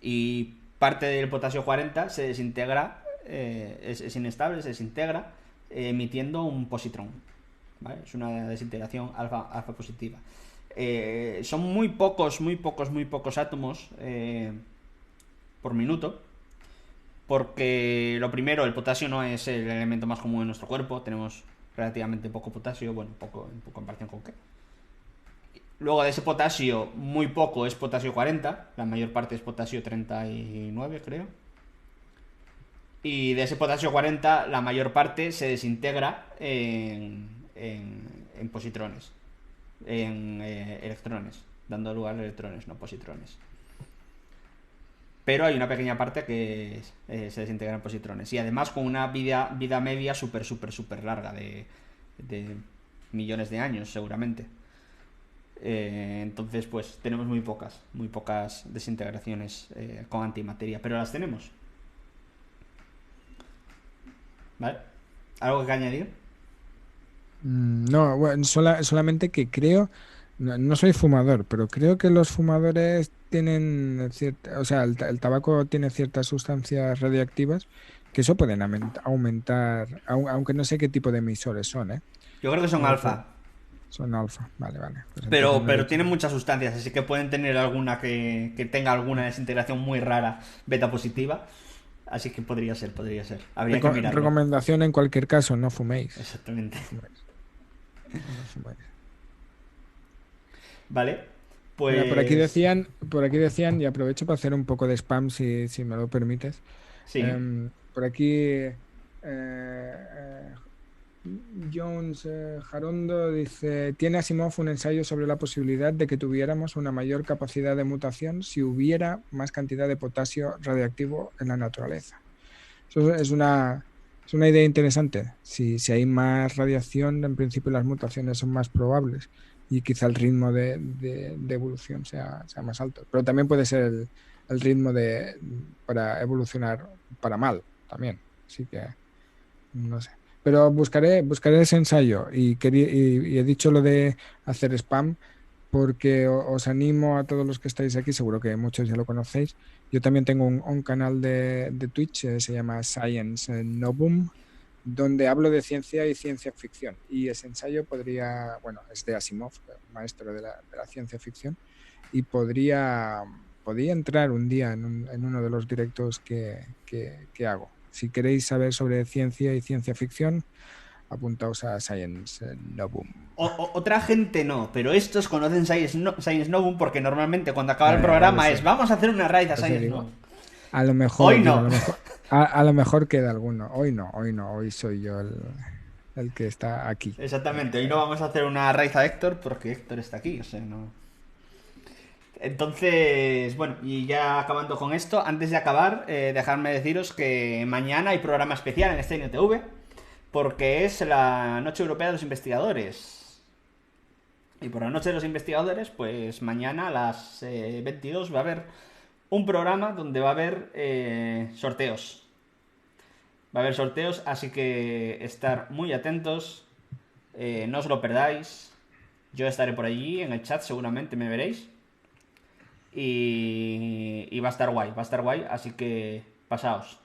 y parte del potasio 40 se desintegra, es inestable, se desintegra emitiendo un positrón. ¿Vale? Es una desintegración alfa positiva. Son muy pocos átomos por minuto, porque lo primero, el potasio no es el elemento más común en nuestro cuerpo, tenemos relativamente poco potasio, bueno, poco en comparación con qué. Luego de ese potasio, muy poco es potasio 40, la mayor parte es potasio 39, creo. Y de ese potasio 40, la mayor parte se desintegra en positrones, en electrones, dando lugar a electrones, no positrones. Pero hay una pequeña parte que se desintegra en positrones. Y además con una vida media súper, súper, súper larga, de millones de años seguramente. Entonces, pues tenemos muy pocas desintegraciones con antimateria, pero las tenemos. ¿Vale? ¿Algo que añadir? No, bueno, solamente que creo, no soy fumador, pero creo que los fumadores tienen cierta, o sea, el tabaco tiene ciertas sustancias radiactivas que eso pueden aumentar, aunque no sé qué tipo de emisores son, ¿eh? Yo creo que son Pues alfa, son alfa, vale, vale. Pues entonces pero, no le pero echo. tienen muchas sustancias, así que pueden tener alguna que tenga alguna desintegración muy rara beta positiva. Así que podría ser, podría ser. Habría que mirarlo. Recomendación en cualquier caso, no fuméis. Exactamente. No fuméis, no fuméis. Vale, Mira, pues por aquí decían, y aprovecho para hacer un poco de spam si me lo permites. sí. Por aquí Jones Jarondo dice, tiene Asimov un ensayo sobre la posibilidad de que tuviéramos una mayor capacidad de mutación si hubiera más cantidad de potasio radiactivo en la naturaleza. Eso es una idea interesante. Si hay más radiación, en principio las mutaciones son más probables y quizá el ritmo de evolución sea más alto. Pero también puede ser el ritmo para evolucionar para mal también. Así que no sé. Pero buscaré ese ensayo y he dicho lo de hacer spam porque os animo a todos los que estáis aquí, seguro que muchos ya lo conocéis. Yo también tengo un canal de Twitch, se llama Science Novum, donde hablo de ciencia y ciencia ficción. Y ese ensayo bueno, es de Asimov, maestro de la ciencia ficción, y podría entrar un día en uno de los directos que hago. Si queréis saber sobre ciencia y ciencia ficción, apuntaos a Science Novum. Otra gente no, pero estos conocen Science Novum porque normalmente cuando acaba el Ya lo programa es sé. vamos a hacer una raid a Por eso Science digo, Novum. a lo Hoy mejor, digo, no. a lo mejor queda alguno. Hoy no, hoy no, hoy soy yo el que está aquí. Exactamente, hoy no vamos a hacer una raid a Héctor porque Héctor está aquí, o sea, no. Entonces, bueno, y ya acabando con esto, antes de acabar, dejadme deciros que mañana hay programa especial en Stadium TV porque es la Noche Europea de los Investigadores. Y por la Noche de los Investigadores, pues mañana a las 22 va a haber un programa donde va a haber sorteos. Va a haber sorteos, así que estar muy atentos, no os lo perdáis. Yo estaré por allí, en el chat seguramente me veréis. Y va a estar guay, así que pasaos.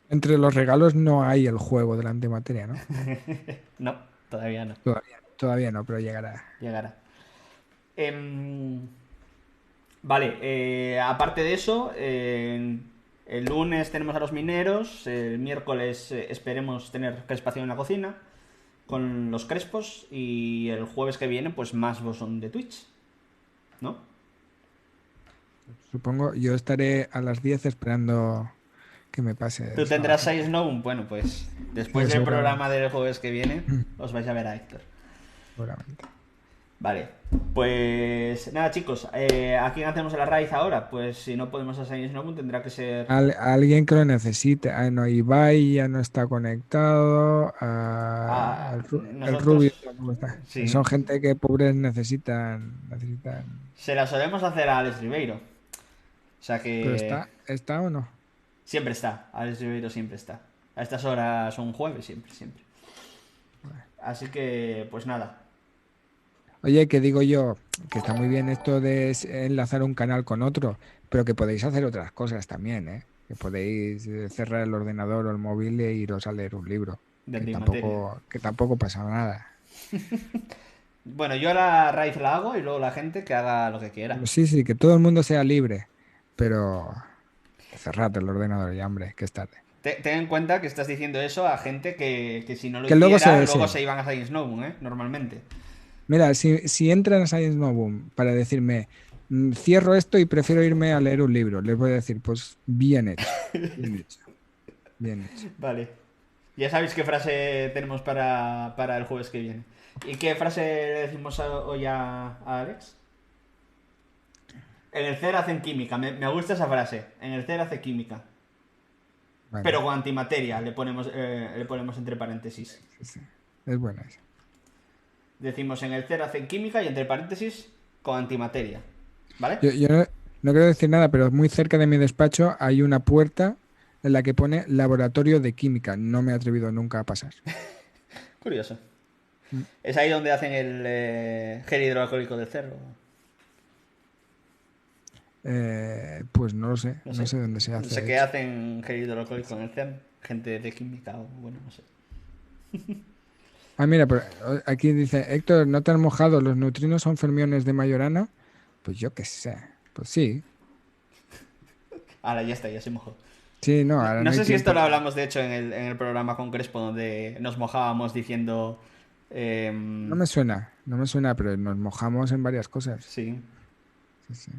Entre los regalos no hay el juego de la antimateria, ¿no? No, todavía no, Todavía no, pero llegará. llegará. Vale, aparte de eso, el lunes tenemos a los mineros, el miércoles esperemos tener crespación en la cocina con los crespos y el jueves que viene pues más bosón de Twitch, ¿no? Supongo, yo estaré a las 10 esperando que me pase Tú esa tendrás base. 6 no, bueno pues después del programa Seguramente. del jueves que viene os vais a ver a Héctor. Seguramente. Vale, pues nada chicos, ¿a quién hacemos la raíz ahora? Pues si no podemos hacer Snowbound tendrá que ser Alguien que lo necesite. Ah, no, Ibai ya no está conectado. El nosotros, Rubio tampoco está. sí. Son gente que pobres necesitan. Se la solemos hacer a Alex Ribeiro. O sea Pero que está o no. siempre está, Alex Ribeiro siempre está. A estas horas un jueves, siempre, siempre. Así que, pues nada. Oye, que digo yo, que está muy bien esto de enlazar un canal con otro, pero que podéis hacer otras cosas también, ¿eh? Que podéis cerrar el ordenador o el móvil e iros a leer un libro, De que antimateria. tampoco pasa nada. Bueno, yo la raíz la hago y luego la gente que haga lo que quiera. Sí, sí, que todo el mundo sea libre, pero cerrad el ordenador ya, hombre, que es tarde. Ten en cuenta que estás diciendo eso a gente que si no lo Que luego hiciera, se, luego sí, se iban a Science Snowbound, ¿eh? Normalmente. Mira, si entra en Science No Boom para decirme, cierro esto y prefiero irme a leer un libro, les voy a decir, pues bien hecho, bien hecho, bien hecho. Vale. Ya sabéis qué frase tenemos para el jueves que viene. ¿Y qué frase le decimos hoy a Alex? En el CER hacen química. Me gusta esa frase. En el CER hace química. Pero Vale, con antimateria le ponemos entre paréntesis. sí, sí. Es buena esa. Decimos en el CER hacen química y entre paréntesis con antimateria. ¿Vale? Yo no quiero decir nada, pero muy cerca de mi despacho hay una puerta en la que pone laboratorio de química. No me he atrevido nunca a pasar. Curioso. Mm. ¿Es ahí donde hacen el gel hidroalcohólico del cerro? Pues no lo sé, No no sé. sé dónde se No hace, sé de qué hecho. hacen gel hidroalcohólico en el CERN. Gente de química o bueno, no sé. Ah, mira, aquí dice, Héctor, ¿no te han mojado? ¿Los neutrinos son fermiones de Majorana? Pues yo qué sé. Pues sí. Ahora ya está, ya se mojó. Sí, no, No, ahora no no hay sé si esto tiempo lo de... hablamos de hecho en el programa con Crespo donde nos mojábamos diciendo... No me suena, no me suena, pero nos mojamos en varias cosas. sí. Sí, sí.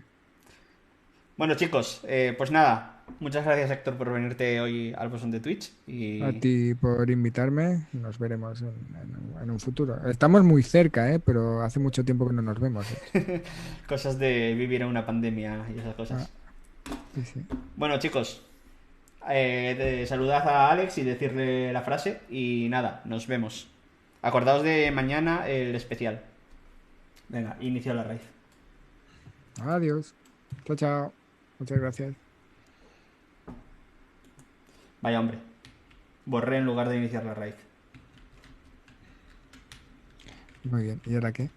Bueno chicos, pues nada. Muchas gracias Héctor por venirte hoy al bosón de Twitch A y ti por invitarme. Nos veremos en un futuro. Estamos muy cerca, ¿eh? Pero hace mucho tiempo que no nos vemos, de hecho. cosas de vivir en una pandemia y esas Ah, cosas. sí, sí. Bueno chicos, saludad a Alex y decirle la frase y nada, nos vemos. Acordaos de mañana el especial. Venga, inicio la raíz. Adiós. Chao, chao. Muchas gracias. Vaya hombre, borré en lugar de iniciar la raíz. Muy bien. ¿Y ahora qué?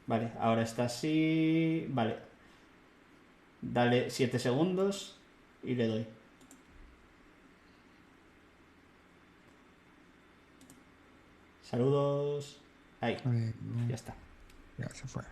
Vale, ahora está así. Vale, dale 7 segundos y le doy. Saludos. Ahí, Ay, ya no, está. ya se fue.